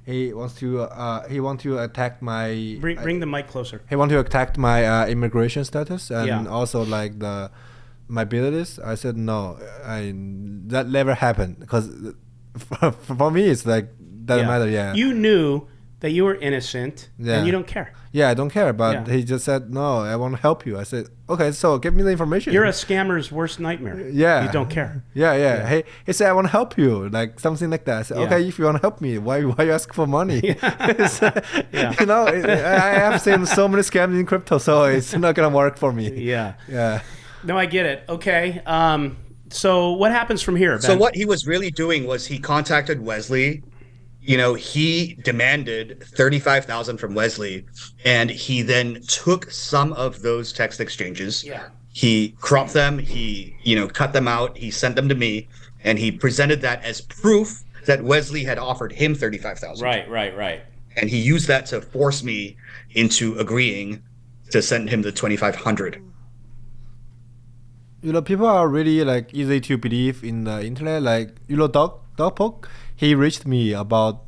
he wants to attack my. Bring the mic closer. He want to attack my immigration status and Yeah. also like my abilities. I said no, that never happened because for me it's like doesn't matter. Yeah, You knew that you were innocent Yeah. and you don't care. yeah, I don't care. But Yeah. he just said no, I want to help you. I said okay, so give me the information. You're a scammer's worst nightmare. Yeah. You don't care. Yeah. He said I want to help you, like something like that. I said Yeah. okay, if you want to help me, why you ask for money? Yeah. I have seen so many scams in crypto, so it's not gonna work for me. Yeah. Yeah. No, I get it. Okay. So what happens from here, Ben? So what he was really doing was he contacted Wesley. He demanded 35,000 from Wesley, and he then took some of those text exchanges. Yeah. He cropped them. He cut them out. He sent them to me, and he presented that as proof that Wesley had offered him 35,000. Right. And he used that to force me into agreeing to send him the 2,500. People are really like easy to believe in the internet. Like Dog Poke, he reached me about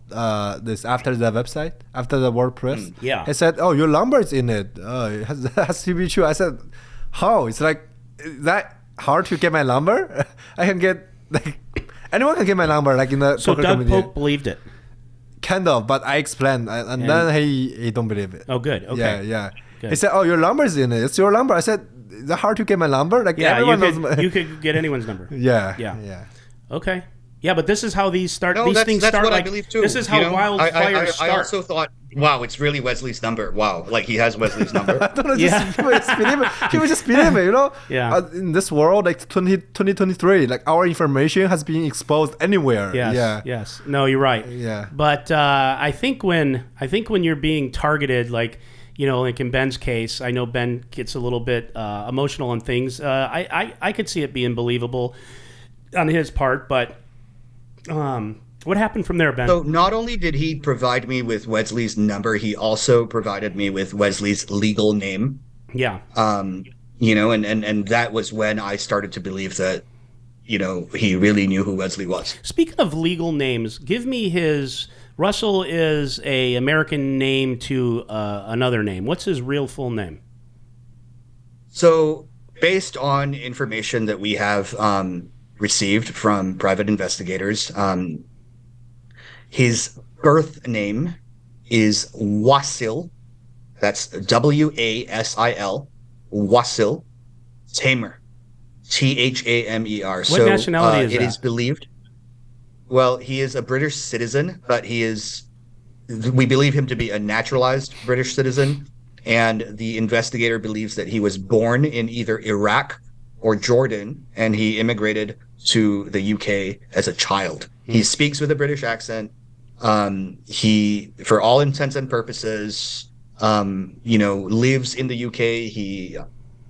this after the website, after the WordPress. Yeah. He said, "Oh, your number is in it. It has to be true." I said, "How? It's like is that hard to get my number? I can get like anyone can get my number, like in the So poker Doug community." Polk believed it. Kind of, but I explained, and then he don't believe it. Oh, good. Okay. Yeah. Good. He said, "Oh, your number is in it. It's your number." I said, "Is that hard to get my number? Like Yeah, everyone knows." you could get anyone's number. Yeah. Okay. Yeah, but this is how these start. No, these that's things what start I like believe too. this is how wildfires start. I also thought, wow, it's really Wesley's number. Wow, like he has Wesley's number. I don't know, Yeah. people just believe it. People just believe it, Yeah. In this world, like 2023, like our information has been exposed anywhere. Yes. Yeah. Yes. No, you're right. Yeah. But I think when you're being targeted, like like in Ben's case, I know Ben gets a little bit emotional on things. I could see it being believable on his part, but what happened from there, Ben? So not only did he provide me with Wesley's number, he also provided me with Wesley's legal name. Yeah. and that was when I started to believe that, he really knew who Wesley was. Speaking of legal names, give me his. Russell is a American name to another name. What's his real full name? So, based on information that we have received from private investigators, his birth name is Wasil. That's Wasil. Wasil Thamer. Thamer. What nationality is that? It is believed. Well, he is a British citizen, but we believe him to be a naturalized British citizen. And the investigator believes that he was born in either Iraq or Jordan, and he immigrated to the UK as a child. He speaks with a British accent. He, for all intents and purposes, lives in the UK. He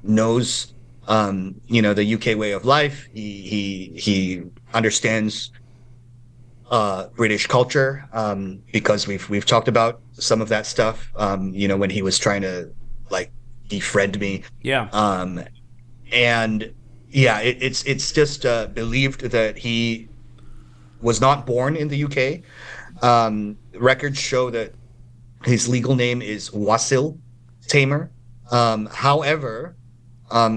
knows, the UK way of life. He understands British culture, because we've talked about some of that stuff, when he was trying to befriend me. Yeah. And yeah, it's just believed that he was not born in the UK. Records show that his legal name is Wasil Thamer. However,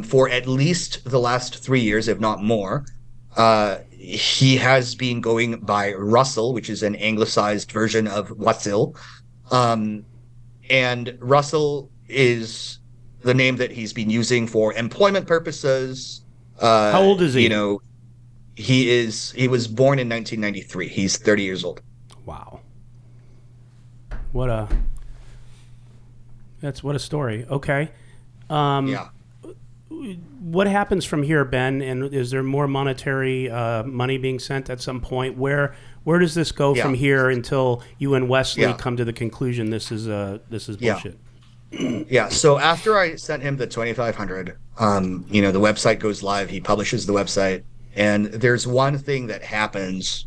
for at least the last 3 years, if not more, he has been going by Russell, which is an anglicized version of Wasil. And Russell is the name that he's been using for employment purposes. How old is he? He was born in 1993. He's 30 years old. Wow. What a story. Okay. Yeah. What happens from here, Ben? And is there more monetary money being sent at some point? Where does this go from here until you and Wesley come to the conclusion this is bullshit? Yeah. So after I sent him the $2,500, the website goes live. He publishes the website, and there's one thing that happens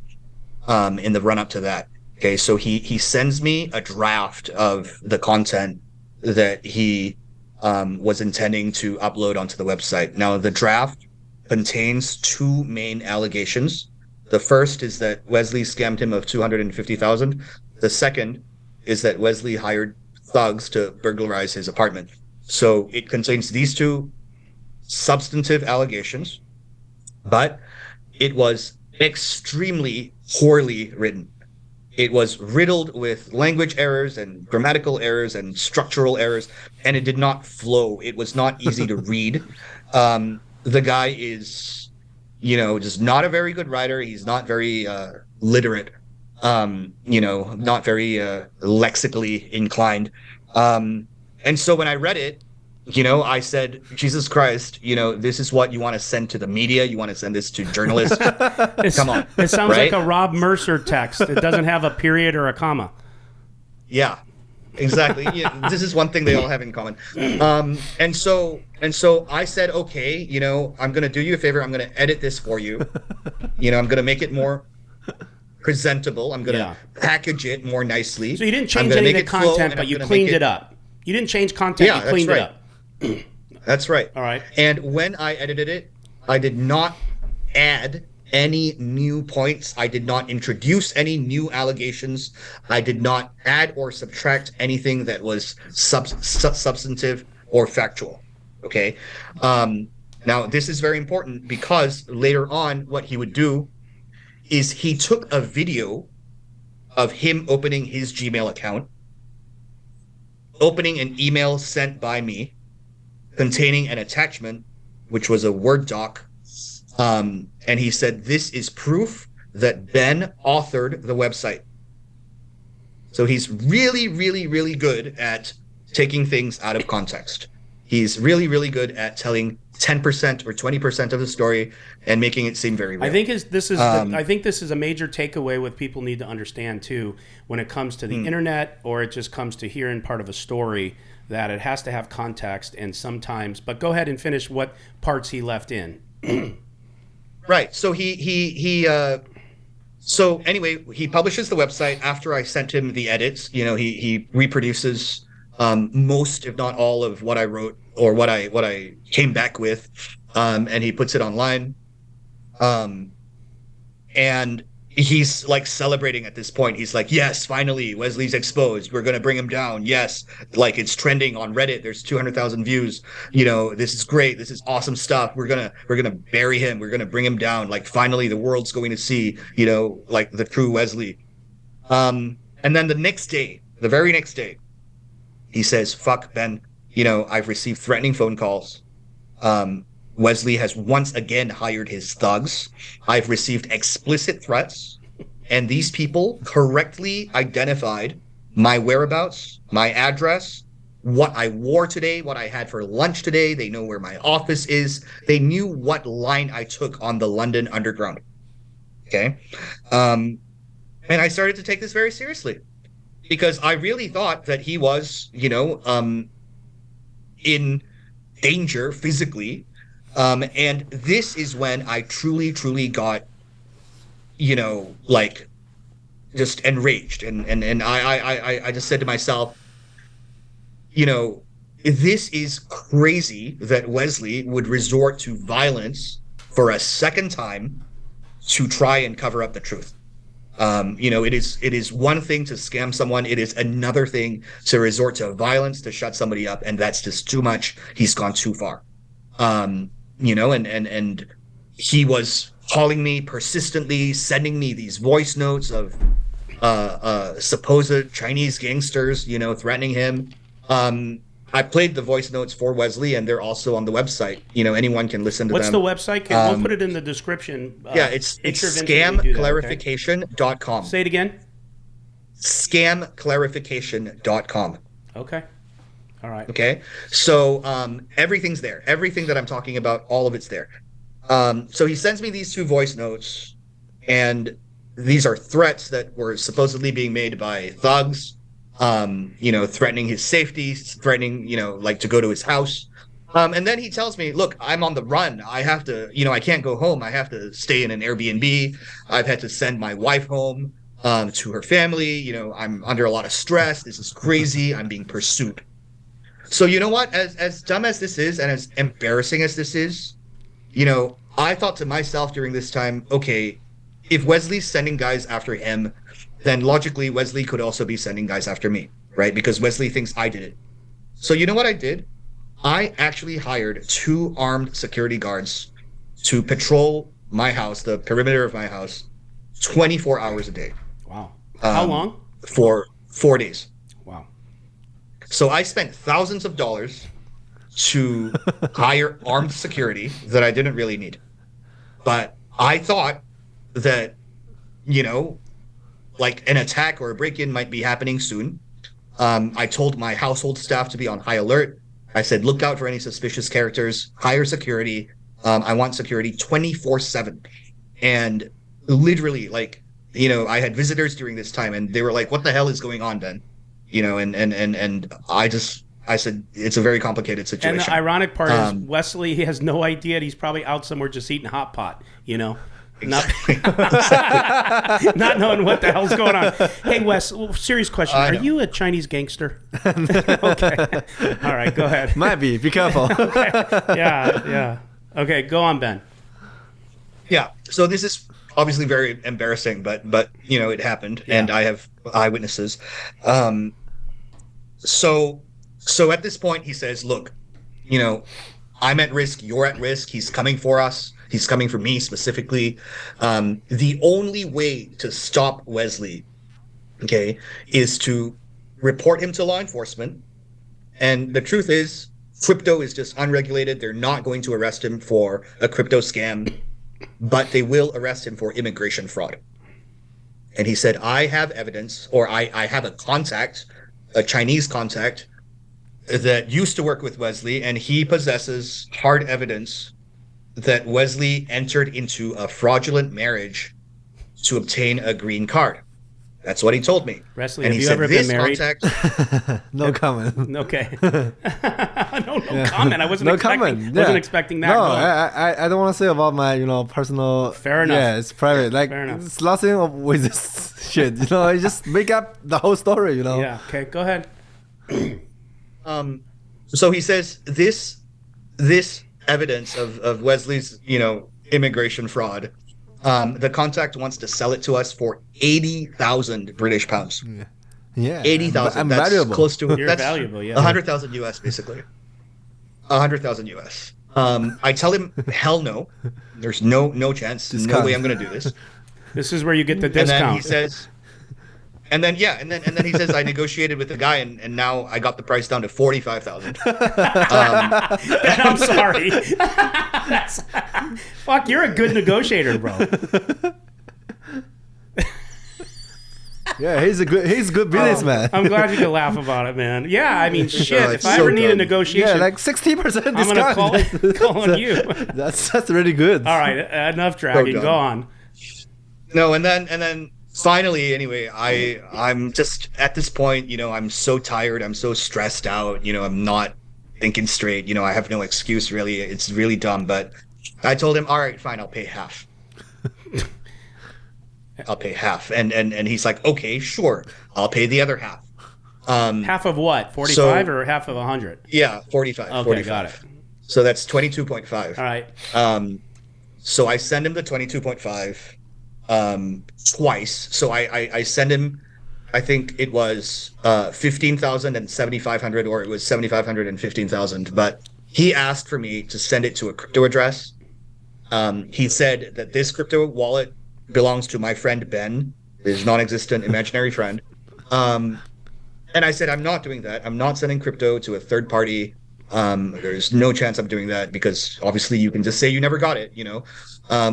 in the run up to that. Okay, so he sends me a draft of the content that he was intending to upload onto the website. Now, the draft contains two main allegations. The first is that Wesley scammed him of $250,000. The second is that Wesley hired thugs to burglarize his apartment. So it contains these two substantive allegations, but it was extremely poorly written. It was riddled with language errors and grammatical errors and structural errors, and it did not flow. It was not easy to read. The guy is, just not a very good writer. He's not very literate, not very lexically inclined. And so when I read it, I said, Jesus Christ, this is what you want to send to the media. You want to send this to journalists. Come on. It sounds like a Rob Mercer text. It doesn't have a period or a comma. Yeah, exactly. This is one thing they all have in common. And so I said, okay, I'm going to do you a favor. I'm going to edit this for you. I'm going to make it more presentable. I'm going to package it more nicely. So you didn't change any of the content, but you cleaned it up. You didn't change content. You cleaned it up. That's right. All right. And when I edited it, I did not add any new points. I did not introduce any new allegations. I did not add or subtract anything that was substantive or factual. Okay. Now, this is very important because later on, what he would do is he took a video of him opening his Gmail account, opening an email sent by me containing an attachment, which was a Word doc. And he said, this is proof that Ben authored the website. So he's really, really, really good at taking things out of context. He's really, really good at telling 10% or 20% of the story and making it seem very real. I think this is a major takeaway what people need to understand too when it comes to the internet, or it just comes to hearing part of a story, that it has to have context. And sometimes, but go ahead and finish what parts he left in. Right. So so anyway, he publishes the website after I sent him the edits. He reproduces most, if not all, of what I wrote or what I came back with, and he puts it online, and he's like celebrating at this point. He's like, yes, finally Wesley's exposed, we're gonna bring him down. Yes, like it's trending on Reddit, there's 200,000 views, this is great, this is awesome stuff, we're gonna bury him, we're gonna bring him down, like finally the world's going to see like the true Wesley. And then the very next day, he says, fuck, Ben, I've received threatening phone calls. Wesley has once again hired his thugs. I've received explicit threats, and these people correctly identified my whereabouts, my address, what I wore today, what I had for lunch today. They know where my office is. They knew what line I took on the London Underground. Okay. And I started to take this very seriously because I really thought that he was, in danger physically. And this is when I truly, truly got, like just enraged. And I just said to myself, this is crazy that Wesley would resort to violence for a second time to try and cover up the truth. It is one thing to scam someone. It is another thing to resort to violence to shut somebody up. And that's just too much. He's gone too far. And he was calling me persistently, sending me these voice notes of supposed Chinese gangsters, threatening him. I played the voice notes for Wesley, and they're also on the website. Anyone can listen to What's them. What's the website? We'll put it in the description. It's scamclarification.com. Okay? Say it again. Scamclarification.com. Okay. All right. Okay. So everything's there. Everything that I'm talking about, all of it's there. So he sends me these two voice notes, and these are threats that were supposedly being made by thugs, threatening his safety, threatening, like to go to his house. And then he tells me, look, I'm on the run. I have to, I can't go home. I have to stay in an Airbnb. I've had to send my wife home to her family. I'm under a lot of stress. This is crazy. I'm being pursued. So you know what? As dumb as this is and as embarrassing as this is, I thought to myself during this time, okay, if Wesley's sending guys after him, then logically Wesley could also be sending guys after me, right? Because Wesley thinks I did it. So you know what I did? I actually hired 2 armed security guards to patrol my house, the perimeter of my house, 24 hours a day. Wow. How long? For 4 days. Wow. So I spent thousands of dollars to hire armed security that I didn't really need. But I thought that, like an attack or a break-in might be happening soon. I told my household staff to be on high alert. I said, look out for any suspicious characters, hire security. I want security 24/7. And literally, like, I had visitors during this time, and they were like, what the hell is going on, Ben? And I said, it's a very complicated situation. And the ironic part is Wesley, he has no idea. He's probably out somewhere just eating hot pot, Exactly. Not knowing what the hell's going on. Hey, Wes, serious question. Are you a Chinese gangster? Okay. All right, go ahead. Might be. Be careful. Okay. Yeah. Okay, go on, Ben. Yeah. So this is obviously very embarrassing, but it happened, and I have eyewitnesses. So at this point, he says, look, I'm at risk. You're at risk. He's coming for us. He's coming for me specifically. The only way to stop Wesley, okay, is to report him to law enforcement. And the truth is, crypto is just unregulated. They're not going to arrest him for a crypto scam, but they will arrest him for immigration fraud. And he said, I have evidence, or I have a contact, a Chinese contact, that used to work with Wesley, and he possesses hard evidence that Wesley entered into a fraudulent marriage to obtain a green card. That's what he told me. Wesley, and have he you said, ever been married? No comment. Okay. No comment. I wasn't expecting that. No, I don't want to say about my personal. Fair enough. Yeah, it's private. Like Fair enough. it's nothing with this shit. I just make up the whole story. Yeah. Okay. Go ahead. So he says this evidence of Wesley's, immigration fraud. The contact wants to sell it to us for 80,000 British pounds. Yeah, 80,000. I'm That's valuable. close to You're that's valuable, yeah. 100,000 US basically. 100,000 US. I tell him, hell no. There's no chance. No Discount. way I'm going to do this. This is where you get the And then discount. he says, and then he says I negotiated with the guy and now I got the price down to 45,000. I'm sorry. Fuck, you're a good negotiator, bro. Yeah, he's a good businessman. I'm glad you could laugh about it, man. Yeah, I mean, shit. Oh, If it's I so ever need a dumb. negotiation, Yeah, like 60% discount. I'm gonna call on you. That's really good. All right, enough dragging. dumb. Go on. No, and then finally, anyway, I'm just at this point, I'm so tired, I'm so stressed out, I'm not thinking straight, I have no excuse really. It's really dumb, but I told him, all right, fine, I'll pay half. I'll pay half. And he's like, okay, sure, I'll pay the other half. Half of what? 45 or half of 100? Yeah, 45. Okay, 45. got it. So that's 22.5. All right. So I send him the 22.5 twice. So I send him, I think it was 15,000 and 7,500, or it was 7,500 and 15,000. But he asked for me to send it to a crypto address. He said that this crypto wallet belongs to my friend Ben, his non-existent imaginary friend. And I said, I'm not doing that. I'm not sending crypto to a third party. There's no chance I'm doing that because obviously you can just say you never got it,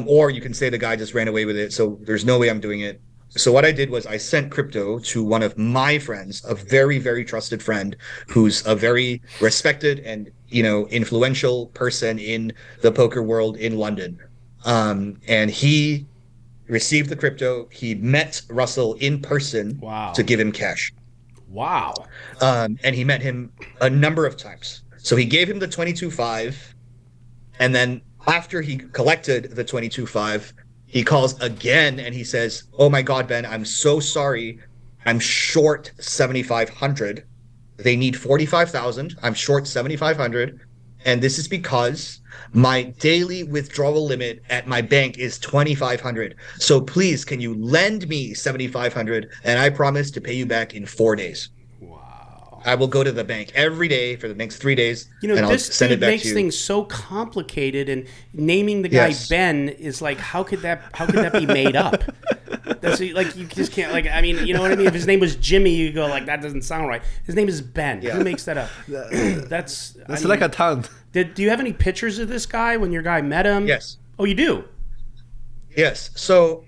or you can say the guy just ran away with it. So there's no way I'm doing it. So what I did was I sent crypto to one of my friends, a very, very trusted friend who's a very respected and, influential person in the poker world in London. And he received the crypto. He met Russell in person to give him cash. Wow. And he met him a number of times. So he gave him the 22.5, and then after he collected the 22.5, he calls again and he says, "Oh my God, Ben, I'm so sorry. I'm short 7,500. They need 45,000. I'm short 7,500, and this is because my daily withdrawal limit at my bank is 2,500. So please, can you lend me 7,500, and I promise to pay you back in 4 days." I will go to the bank every day for the next 3 days, and I'll this send it dude back makes to you. things so complicated, and naming the guy Yes. Ben is like, how could that be made up? That's like, you just can't, like, I mean, you know what I mean? If his name was Jimmy, you go like, that doesn't sound right. His name is Ben. Yeah. Who makes that up? That's like a tongue. Do you have any pictures of this guy when your guy met him? Yes. Oh, you do? Yes. So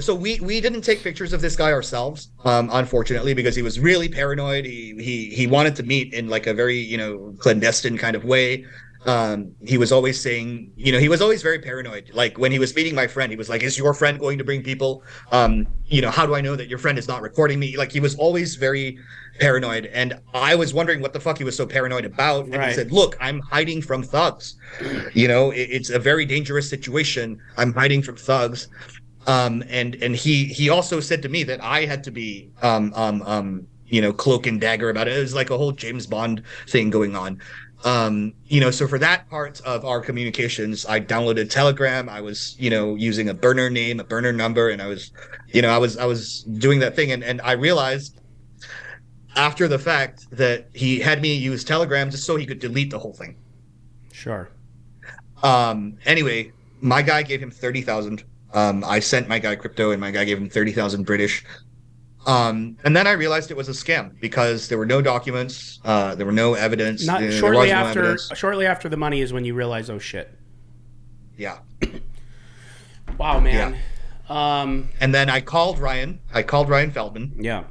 so we didn't take pictures of this guy ourselves, unfortunately, because he was really paranoid. He wanted to meet in like a very, clandestine kind of way. He was always saying, he was always very paranoid. Like when he was meeting my friend, he was like, "Is your friend going to bring people? How do I know that your friend is not recording me?" Like he was always very paranoid. And I was wondering what the fuck he was so paranoid about. And Right. he said, "Look, I'm hiding from thugs. It's a very dangerous situation. I'm hiding from thugs." And he also said to me that I had to be, cloak and dagger about it. It was like a whole James Bond thing going on. So for that part of our communications, I downloaded Telegram. I was, using a burner name, a burner number, and I was doing that thing. And I realized after the fact that he had me use Telegram just so he could delete the whole thing. Sure. Anyway, my guy gave him 30,000. I sent my guy crypto and my guy gave him 30,000 British. And then I realized it was a scam because there were no documents, there were no evidence. Not there shortly was no after. evidence. Shortly after the money is when you realize, oh shit. Yeah. Wow, man. And then I called Ryan. I called Ryan Feldman Yeah.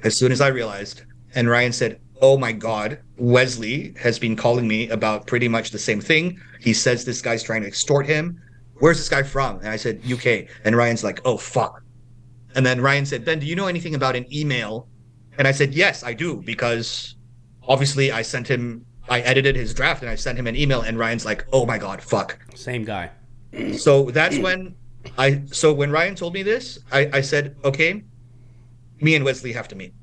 as soon as I realized. And Ryan said, "Oh my God, Wesley has been calling me about pretty much the same thing. He says this guy's trying to extort him. Where's this guy from?" And I said, "UK." And Ryan's like, "Oh, fuck." And then Ryan said, "Ben, do you know anything about an email?" And I said, "Yes, I do, because obviously I edited his draft and I sent him an email." And Ryan's like, "Oh my God, fuck." Same guy. So that's when when Ryan told me this, I said, "Okay, me and Wesley have to meet."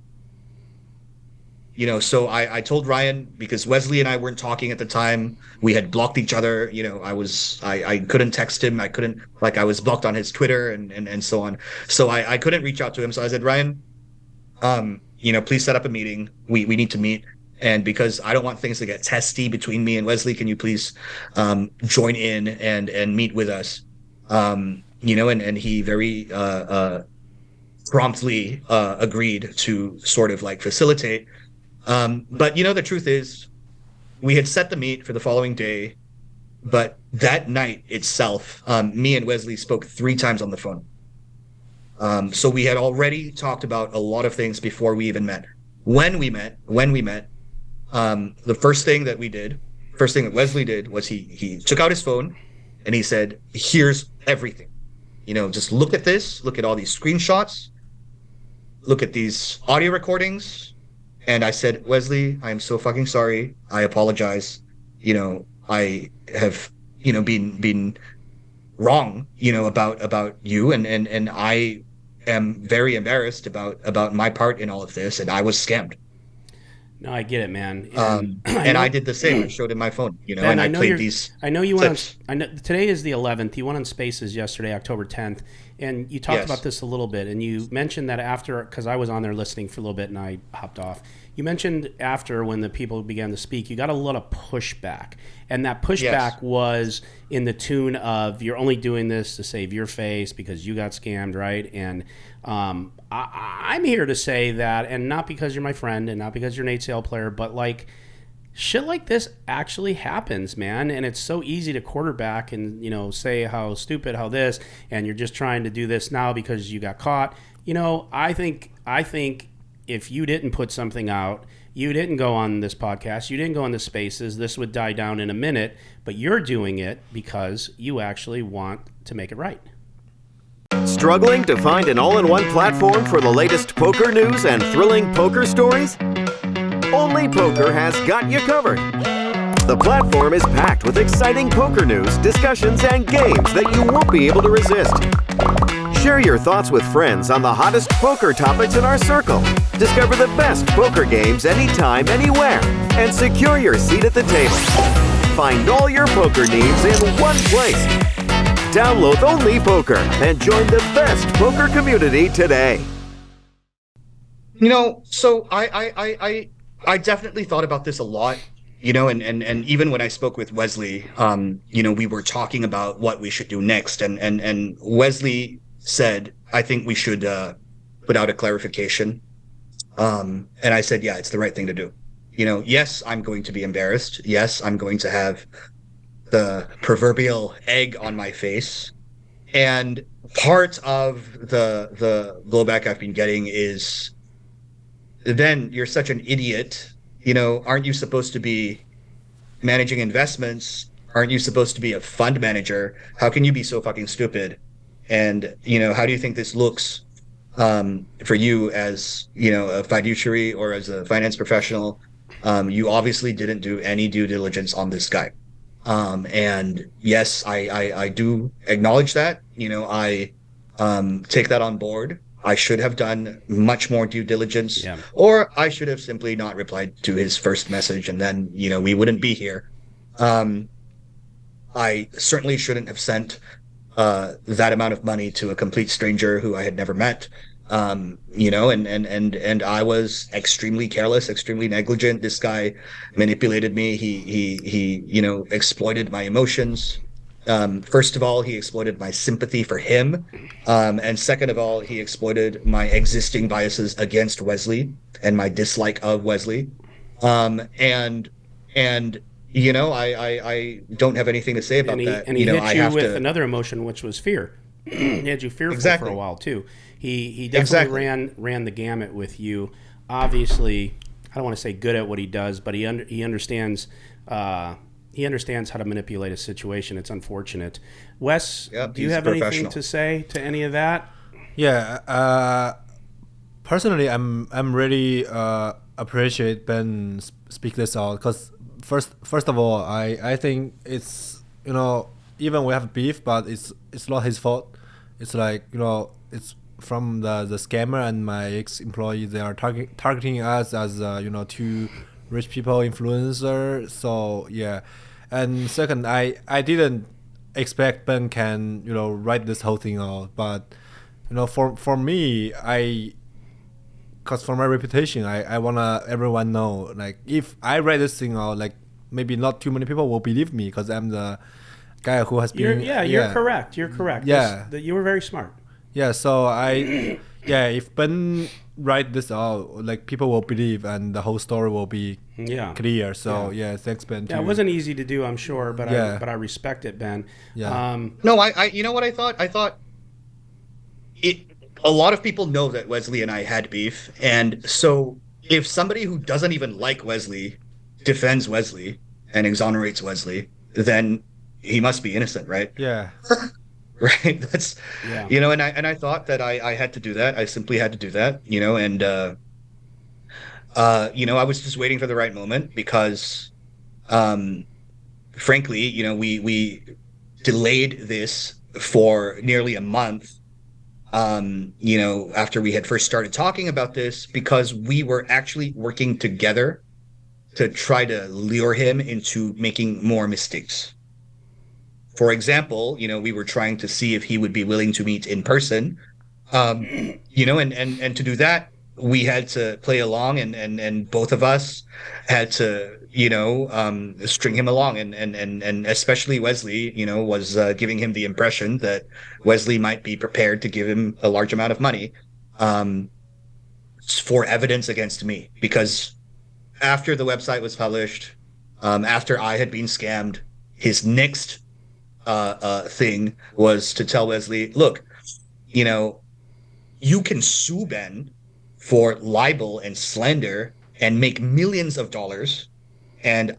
So I told Ryan, because Wesley and I weren't talking at the time. We had blocked each other. I couldn't text him. I was blocked on his Twitter and so on. So I couldn't reach out to him. So I said, Ryan, please set up a meeting. We need to meet. And because I don't want things to get testy between me and Wesley, can you please join in and meet with us? And he very promptly agreed to sort of like facilitate. But the truth is, we had set the meet for the following day, but that night itself, me and Wesley spoke 3 times on the phone. So we had already talked about a lot of things before we even met. When we met, the first thing that Wesley did was he took out his phone and he said, here's everything. Just look at this, look at all these screenshots, look at these audio recordings. And I said, Wesley, I am so fucking sorry. I apologize. I have, been wrong, about you. And I am very embarrassed about my part in all of this. And I was scammed. No, I get it, man. I did the same. I showed him my phone, Ben, and I played these. I know you clips. went on. Today is the 11th. You went on Spaces yesterday, October 10th, and you talked about this a little bit. And you mentioned that after, because I was on there listening for a little bit, and I hopped off. You mentioned after, when the people began to speak, you got a lot of pushback, and that pushback was in the tune of, you're only doing this to save your face because you got scammed, right? And I'm here to say that, and not because you're my friend and not because you're an HCL player, but like, shit like this actually happens, man. And it's so easy to quarterback and, say how stupid, how this, and you're just trying to do this now because you got caught. I think if you didn't put something out, you didn't go on this podcast, you didn't go on the Spaces, this would die down in a minute, but you're doing it because you actually want to make it right. Struggling to find an all-in-one platform for the latest poker news and thrilling poker stories? Only Poker has got you covered. The platform is packed with exciting poker news, discussions, and games that you won't be able to resist. Share your thoughts with friends on the hottest poker topics in our circle. Discover the best poker games anytime, anywhere, and secure your seat at the table. Find all your poker needs in one place. Download Only Poker and join the best poker community today. So I definitely thought about this a lot, and even when I spoke with Wesley, we were talking about what we should do next, and Wesley said, I think we should put out a clarification. And I said, yeah, it's the right thing to do. Yes, I'm going to be embarrassed. Yes, I'm going to have the proverbial egg on my face. And part of the blowback I've been getting is, Ben, you're such an idiot. Aren't you supposed to be managing investments? Aren't you supposed to be a fund manager? How can you be so fucking stupid? And, how do you think this looks for you as, a fiduciary or as a finance professional? You obviously didn't do any due diligence on this guy. And yes, I do acknowledge that. I take that on board. I should have done much more due diligence, or I should have simply not replied to his first message, and then, we wouldn't be here. I certainly shouldn't have sent that amount of money to a complete stranger who I had never met. And I was extremely careless, extremely negligent. This guy manipulated me. He exploited my emotions. First of all, he exploited my sympathy for him. And second of all, he exploited my existing biases against Wesley and my dislike of Wesley. I don't have anything to say about that. And he hit you with another emotion, which was fear. He had you fearful for a while too. He definitely ran the gamut with you. Obviously, I don't want to say good at what he does, but he understands how to manipulate a situation. It's unfortunate. Wes, do you have anything to say to any of that? Yeah. Personally, I'm really appreciate Ben speak this out, because first of all, I think it's, even we have beef, but it's not his fault. It's like, from the scammer and my ex-employee, they are targeting us as two rich people influencer. So yeah, and second, I didn't expect Ben can write this whole thing out, but for me, cause for my reputation, I wanna everyone know, like, if I write this thing out, like, maybe not too many people will believe me, because I'm the guy who has been. You're correct. You're correct. Yeah, you were very smart. Yeah, so if Ben write this out, like, people will believe, and the whole story will be clear. So thanks, Ben. Yeah, it wasn't easy to do, I'm sure, but I respect it, Ben. Yeah. No, I you know what I thought? I thought a lot of people know that Wesley and I had beef, and so if somebody who doesn't even like Wesley defends Wesley and exonerates Wesley, then he must be innocent, right? Yeah. Right. That's and I thought that I had to do that. I simply had to do that, and I was just waiting for the right moment, because frankly, we delayed this for nearly a month, after we had first started talking about this, because we were actually working together to try to lure him into making more mistakes. For example, we were trying to see if he would be willing to meet in person, and to do that, we had to play along, and both of us had to, string him along, and especially Wesley, was giving him the impression that Wesley might be prepared to give him a large amount of money, for evidence against me, because after the website was published, after I had been scammed, his next thing was to tell Wesley, look, you can sue Ben for libel and slander and make millions of dollars, and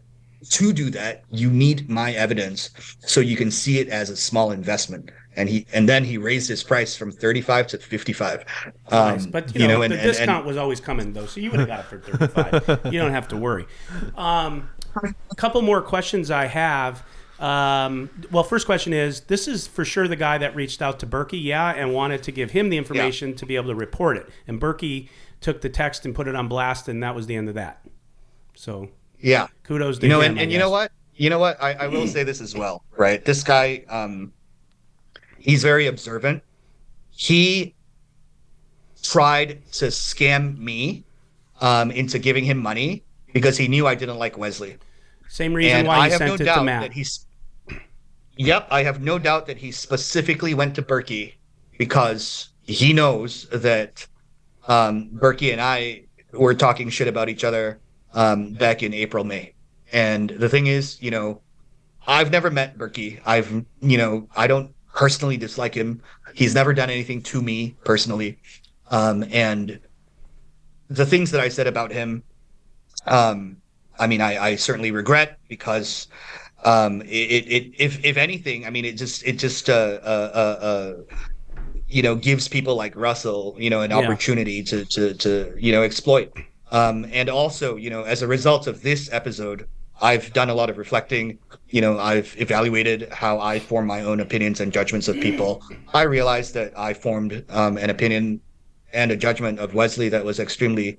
to do that, you need my evidence so you can see it as a small investment. And then he raised his price from 35 to 55. Nice. But the discount was always coming, though, so you would have got it for 35. You don't have to worry. A couple more questions I have. Well, first question is, this is for sure the guy that reached out to Berkey, and wanted to give him the information to be able to report it. And Berkey took the text and put it on blast, and that was the end of that. So kudos to him. And you know what? I will say this as well, right? This guy, he's very observant. He tried to scam me into giving him money because he knew I didn't like Wesley. Same reason why you sent it to Matt. I have no doubt that he specifically went to Berkey because he knows that Berkey and I were talking shit about each other back in April, May. And the thing is, I've never met Berkey. I don't personally dislike him. He's never done anything to me personally. And the things that I said about him, I certainly regret, because if anything, it just gives people like Russell, an opportunity to exploit. And also, as a result of this episode, I've done a lot of reflecting. I've evaluated how I form my own opinions and judgments of people. I realized that I formed an opinion and a judgment of Wesley that was extremely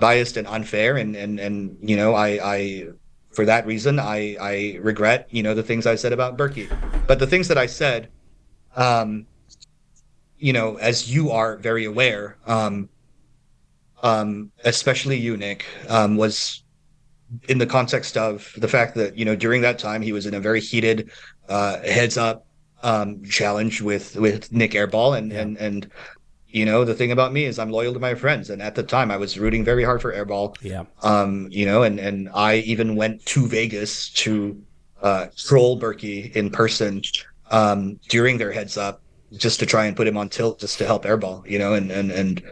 biased and unfair, and I for that reason I regret the things I said about Berkey. But the things that I said, as you are very aware, especially you, Nick, was in the context of the fact that during that time he was in a very heated heads up challenge with Nick Airball, and the thing about me is I'm loyal to my friends. And at the time I was rooting very hard for Airball. Yeah. And I even went to Vegas to troll Berkey in person during their heads up, just to try and put him on tilt, just to help Airball, and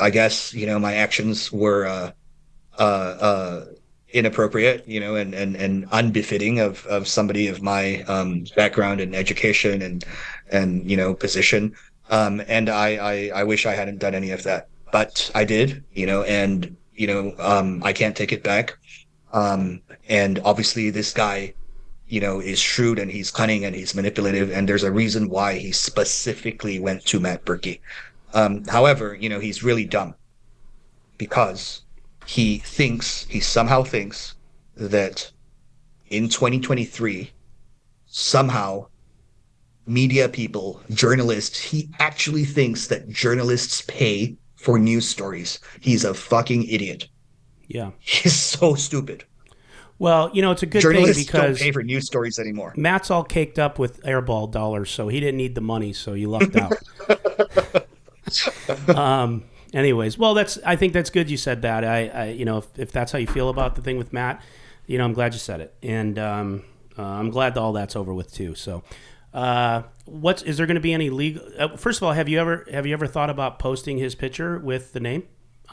I guess, my actions were inappropriate, and unbefitting of somebody of my background and education and position. And I wish I hadn't done any of that, but I did, and I can't take it back. And obviously this guy, is shrewd, and he's cunning, and he's manipulative, and there's a reason why he specifically went to Matt Berkey. However, he's really dumb because he somehow thinks that in 2023, somehow media people, journalists, he actually thinks that journalists pay for news stories. He's a fucking idiot. Yeah. He's so stupid. Well, it's a good Journalists thing because don't pay for news stories anymore. Matt's all caked up with airball dollars, so he didn't need the money, so you lucked out. Anyways, well, I think that's good you said that. If that's how you feel about the thing with Matt, I'm glad you said it, and I'm glad all that's over with too. So, is there going to be any legal? First of all, have you ever thought about posting his picture with the name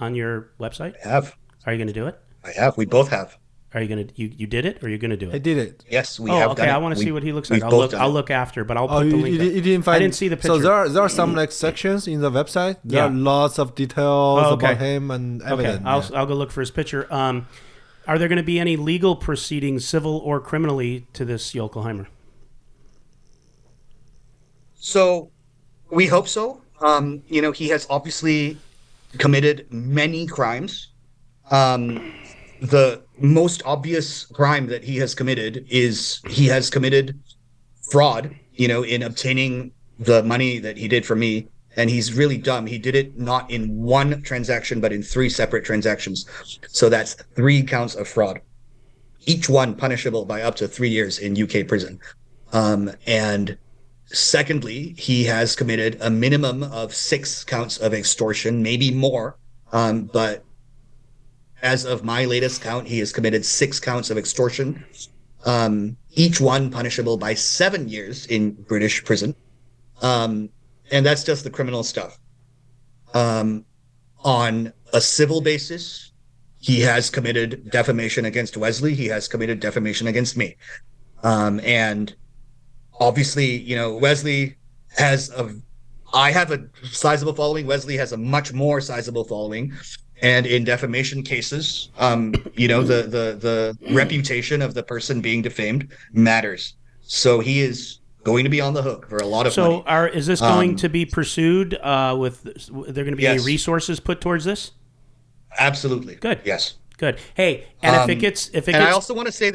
on your website? I have. Are you going to do it? I have. We both have. Are you gonna you did it or you're gonna do it? I did it. Yes, we have. Okay, done it. I want to see what he looks we've like. both I'll done it. look after, but I'll put the link. You didn't find. I didn't see the picture. So there are some like sections in the website. There are lots of details about him and everything. Okay, I'll go look for his picture. Are there going to be any legal proceedings, civil or criminally, to this Yolkelheimer? So, we hope so. He has obviously committed many crimes. The most obvious crime that he has committed is he has committed fraud, in obtaining the money that he did for me. And he's really dumb. He did it not in one transaction, but in 3 separate transactions. So that's 3 counts of fraud, each one punishable by up to 3 years in UK prison. And secondly, he has committed a minimum of 6 counts of extortion, maybe more. But as of my latest count, he has committed 6 counts of extortion, each one punishable by 7 years in British prison. And that's just the criminal stuff. On a civil basis, he has committed defamation against Wesley. He has committed defamation against me. And obviously, Wesley I have a sizable following. Wesley has a much more sizable following. And in defamation cases, the reputation of the person being defamed matters. So he is going to be on the hook for a lot of money. So is this going to be pursued are there going to be any resources put towards this? Absolutely. Good. Yes. Good. Hey, and if it gets I also want to say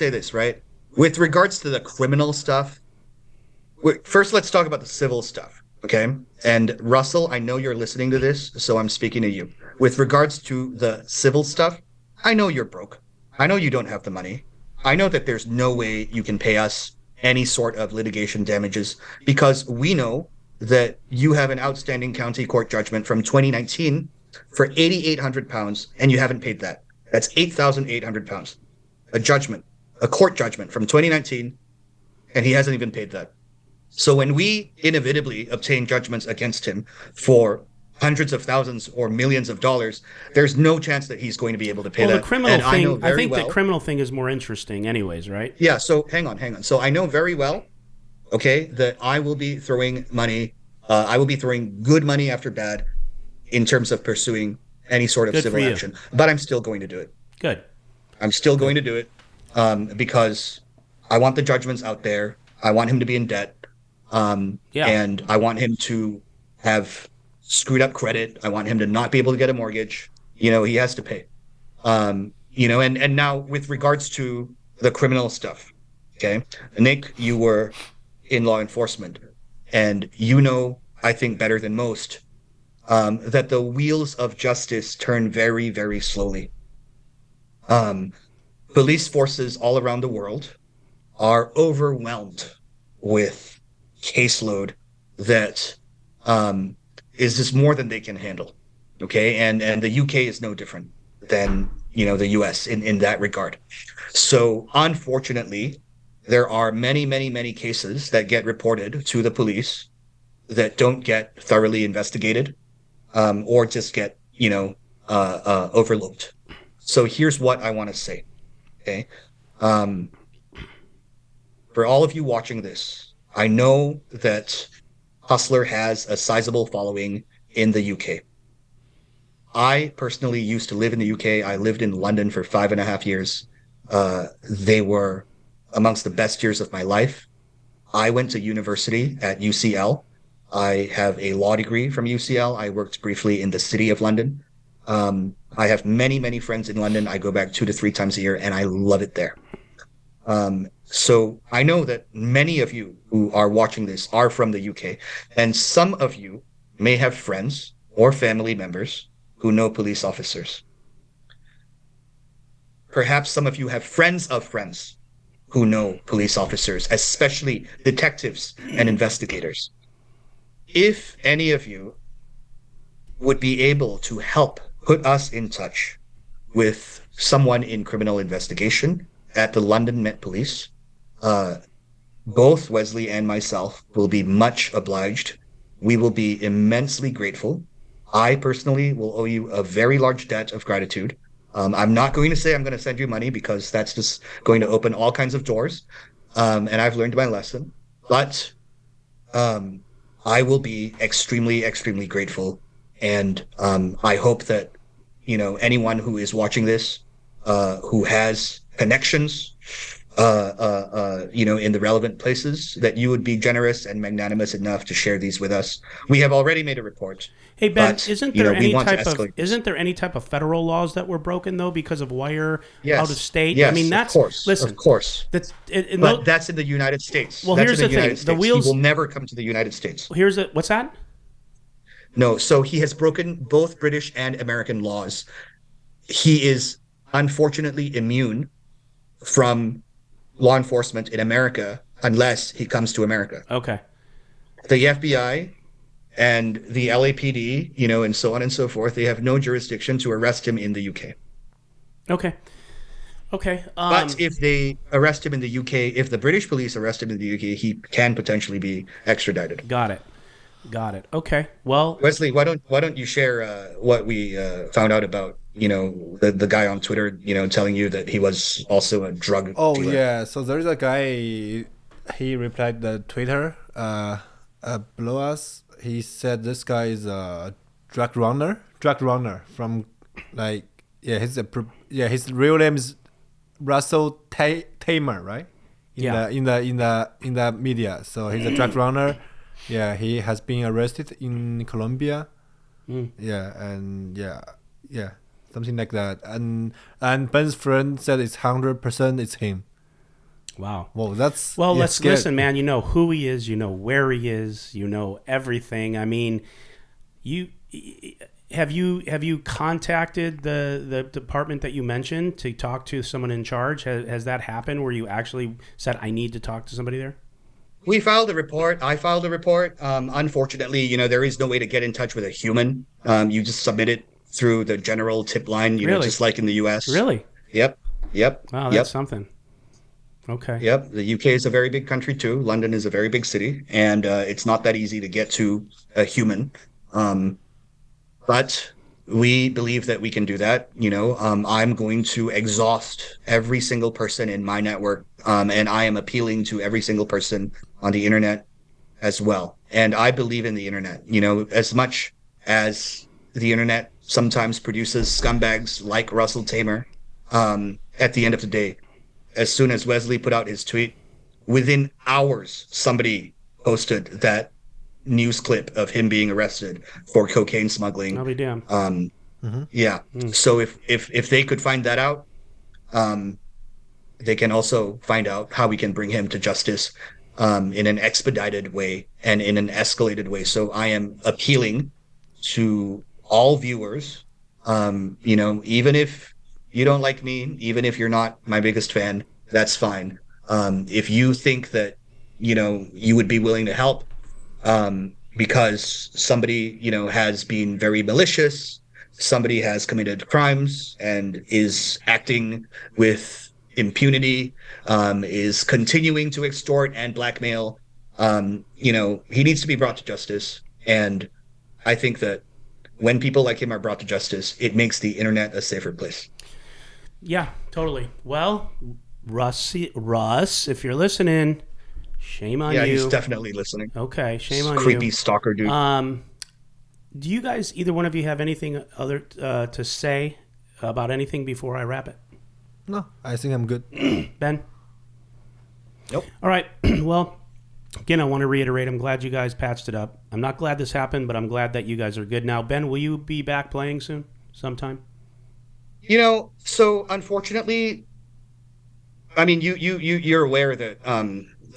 this, right? With regards to the criminal stuff, first let's talk about the civil stuff, okay? And Russell, I know you're listening to this, so I'm speaking to you. With regards to the civil stuff, I know you're broke. I know you don't have the money. I know that there's no way you can pay us any sort of litigation damages because we know that you have an outstanding county court judgment from 2019 for £8,800 and you haven't paid that. That's £8,800. A court judgment from 2019, and he hasn't even paid that. So when we inevitably obtain judgments against him for hundreds of thousands or millions of dollars, there's no chance that he's going to be able to pay that. The criminal and thing, I think the criminal thing is more interesting anyways, right? Yeah, so hang on. So I know very well, okay, that I will be throwing money, I will be throwing good money after bad in terms of pursuing any sort of civil action. But I'm still going to do it. Good. I'm still going to do it because I want the judgments out there. I want him to be in debt. And I want him to have screwed up credit. I want him to not be able to get a mortgage. He has to pay. And now with regards to the criminal stuff, okay, Nick, you were in law enforcement, and I think better than most, that the wheels of justice turn very, very slowly. Police forces all around the world are overwhelmed with caseload that is just more than they can handle. Okay, and the UK is no different than the US in that regard. So unfortunately, there are many, many, many cases that get reported to the police that don't get thoroughly investigated, or just get overlooked. So here's what I want to say. Okay, for all of you watching this, I know that Hustler has a sizable following in the UK. I personally used to live in the UK. I lived in London for 5.5 years. They were amongst the best years of my life. I went to university at UCL. I have a law degree from UCL. I worked briefly in the city of London. I have many, many friends in London. I go back 2 to 3 times a year, and I love it there. So I know that many of you who are watching this are from the UK, and some of you may have friends or family members who know police officers. Perhaps some of you have friends of friends who know police officers, especially detectives and investigators. If any of you would be able to help put us in touch with someone in criminal investigation at the London Met Police, both Wesley and myself will be much obliged. We will be immensely grateful. I personally will owe you a very large debt of gratitude. I'm not going to say I'm going to send you money because that's just going to open all kinds of doors. And I've learned my lesson. But I will be extremely, extremely grateful. And I hope that, anyone who is watching this, who has connections, in the relevant places, that you would be generous and magnanimous enough to share these with us. We have already made a report. Hey Ben, but, isn't there we want to escalate this. isn't there any type of federal laws that were broken though because of wire out of state? Yes, I mean that's of course. That's but that's in the United States. Well, that's here's in the thing: United the States. wheels He will never come to the United States. What's that? No, so he has broken both British and American laws. He is unfortunately immune from law enforcement in America unless he comes to America. Okay. The FBI and the LAPD, and so on and so forth, they have no jurisdiction to arrest him in the UK. Okay. But if they arrest him in the UK, if the British police arrest him in the UK, he can potentially be extradited. Got it. Okay. Well, Wesley, why don't you share what we found out about the guy on Twitter, telling you that he was also a drug dealer. Yeah, so there's a guy, he replied the Twitter below us. He said this guy is a drug runner from his real name is Russell Thamer, right? In the media. So he's a drug runner. Yeah, he has been arrested in Colombia. Yeah, something like that. And Ben's friend said it's 100% it's him. Wow. Whoa, that's let's scary. listen, man. You know who he is. You know where he is. You know everything. I mean, have you contacted the department that you mentioned to talk to someone in charge? Has that happened where you actually said I need to talk to somebody there? We filed a report. I filed a report. Unfortunately, there is no way to get in touch with a human. You just submit it through the general tip line, Really? just like in the US. Really? Yep. Wow, that's something. Okay. Yep. The UK is a very big country too. London is a very big city, and it's not that easy to get to a human. But we believe that we can do that. I'm going to exhaust every single person in my network, and I am appealing to every single person on the internet as well. And I believe in the internet. As much as the internet sometimes produces scumbags like Russell Thamer, at the end of the day, as soon as Wesley put out his tweet, within hours, somebody posted that news clip of him being arrested for cocaine smuggling. I'll be damned. Yeah. So if they could find that out, they can also find out how we can bring him to justice in an expedited way and in an escalated way. So I am appealing to all viewers, even if you don't like me, even if you're not my biggest fan, that's fine. If you think that, you would be willing to help, because somebody, has been very malicious, somebody has committed crimes and is acting with impunity, is continuing to extort and blackmail, he needs to be brought to justice. And I think that when people like him are brought to justice, it makes the internet a safer place. Yeah, totally. Well, Russ, if you're listening, shame on you. Yeah, he's definitely listening. Okay, shame on creepy you. Stalker dude. Do you guys, either one of you, have anything other to say about anything before I wrap it? No, I think I'm good. Ben? Nope. All right. Well, Again, I want to reiterate, I'm glad you guys patched it up. I'm not glad this happened, but I'm glad that you guys are good now. Ben, will you be back playing soon, sometime? So unfortunately, I mean, you're aware that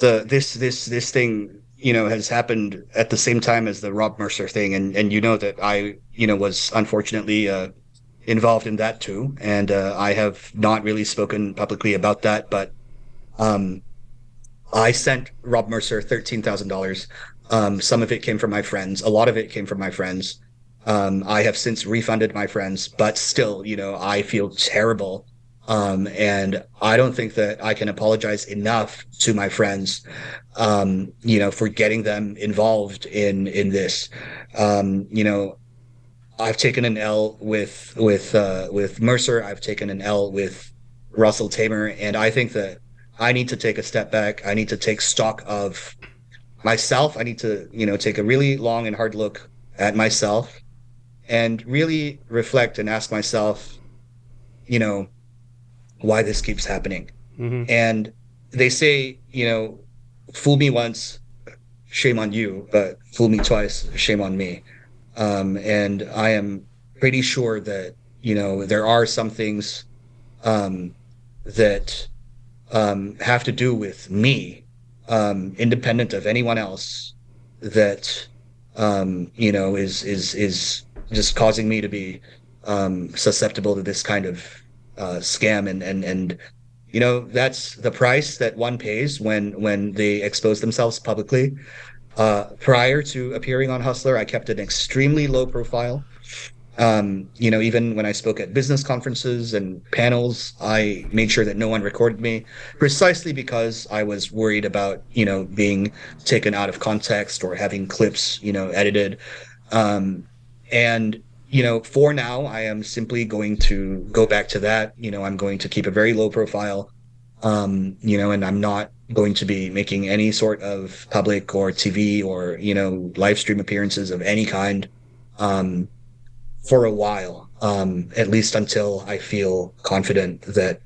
this thing, has happened at the same time as the Rob Mercer thing, and you know that I, was unfortunately involved in that too, and I have not really spoken publicly about that, but I sent Rob Mercer $13,000. Some of it came from my friends, a lot of it came from my friends. I have since refunded my friends, but still, I feel terrible. And I don't think that I can apologize enough to my friends, for getting them involved in this. I've taken an L with Mercer. I've taken an L with Russell Thamer, and I think that I need to take a step back. I need to take stock of myself. I need to, take a really long and hard look at myself and really reflect and ask myself, why this keeps happening. Mm-hmm. And they say, fool me once, shame on you, but fool me twice, shame on me. And I am pretty sure that, there are some things that have to do with me, independent of anyone else, that, is just causing me to be susceptible to this kind of scam, and that's the price that one pays when they expose themselves publicly. Prior to appearing on Hustler, I kept an extremely low profile. Even when I spoke at business conferences and panels, I made sure that no one recorded me, precisely because I was worried about, being taken out of context or having clips, edited. And for now, I am simply going to go back to that. I'm going to keep a very low profile, and I'm not going to be making any sort of public or TV or, live stream appearances of any kind, for a while, at least until I feel confident that,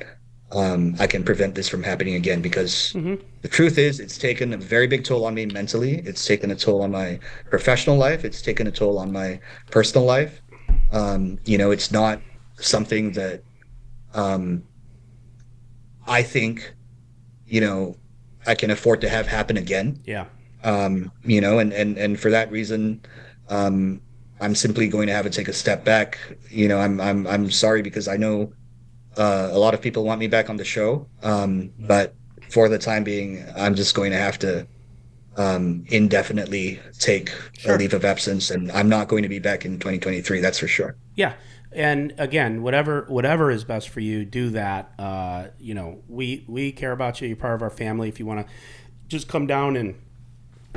I can prevent this from happening again, because the truth is, it's taken a very big toll on me mentally. It's taken a toll on my professional life. It's taken a toll on my personal life. It's not something that, I think, I can afford to have happen again. Yeah. And for that reason, I'm simply going to have to take a step back. I'm sorry, because I know a lot of people want me back on the show, but for the time being, I'm just going to have to indefinitely take a leave of absence, and I'm not going to be back in 2023. That's for sure. Yeah. And again, whatever is best for you, do that. We care about you. You're part of our family. If you want to just come down and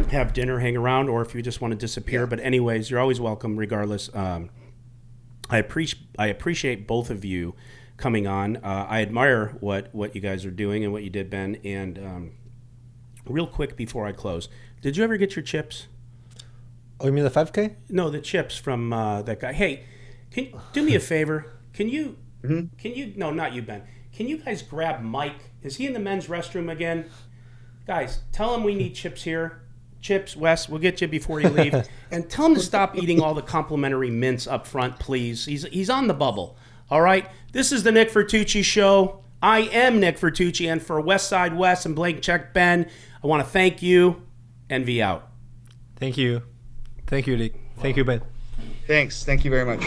have dinner, hang around, or if you just want to disappear. Yeah. But anyways, you're always welcome regardless. I appreciate both of you coming on. I admire what you guys are doing and what you did, Ben. And real quick before I close, did you ever get your chips? Oh, you mean the 5K? No, the chips from that guy. Hey, can you do me a favor? Can you, no, not you, Ben. Can you guys grab Mike? Is he in the men's restroom again? Guys, tell him we need chips here. Chips, Wes, we'll get you before you leave. And tell him to stop eating all the complimentary mints up front, please. He's on the bubble. All right? This is the Nick Vertucci Show. I am Nick Vertucci, and for Westside Wes and Blank Check Ben, I want to thank you. Envy out. Thank you. Thank you, Nick. Thank you, Ben. Thanks. Thank you very much.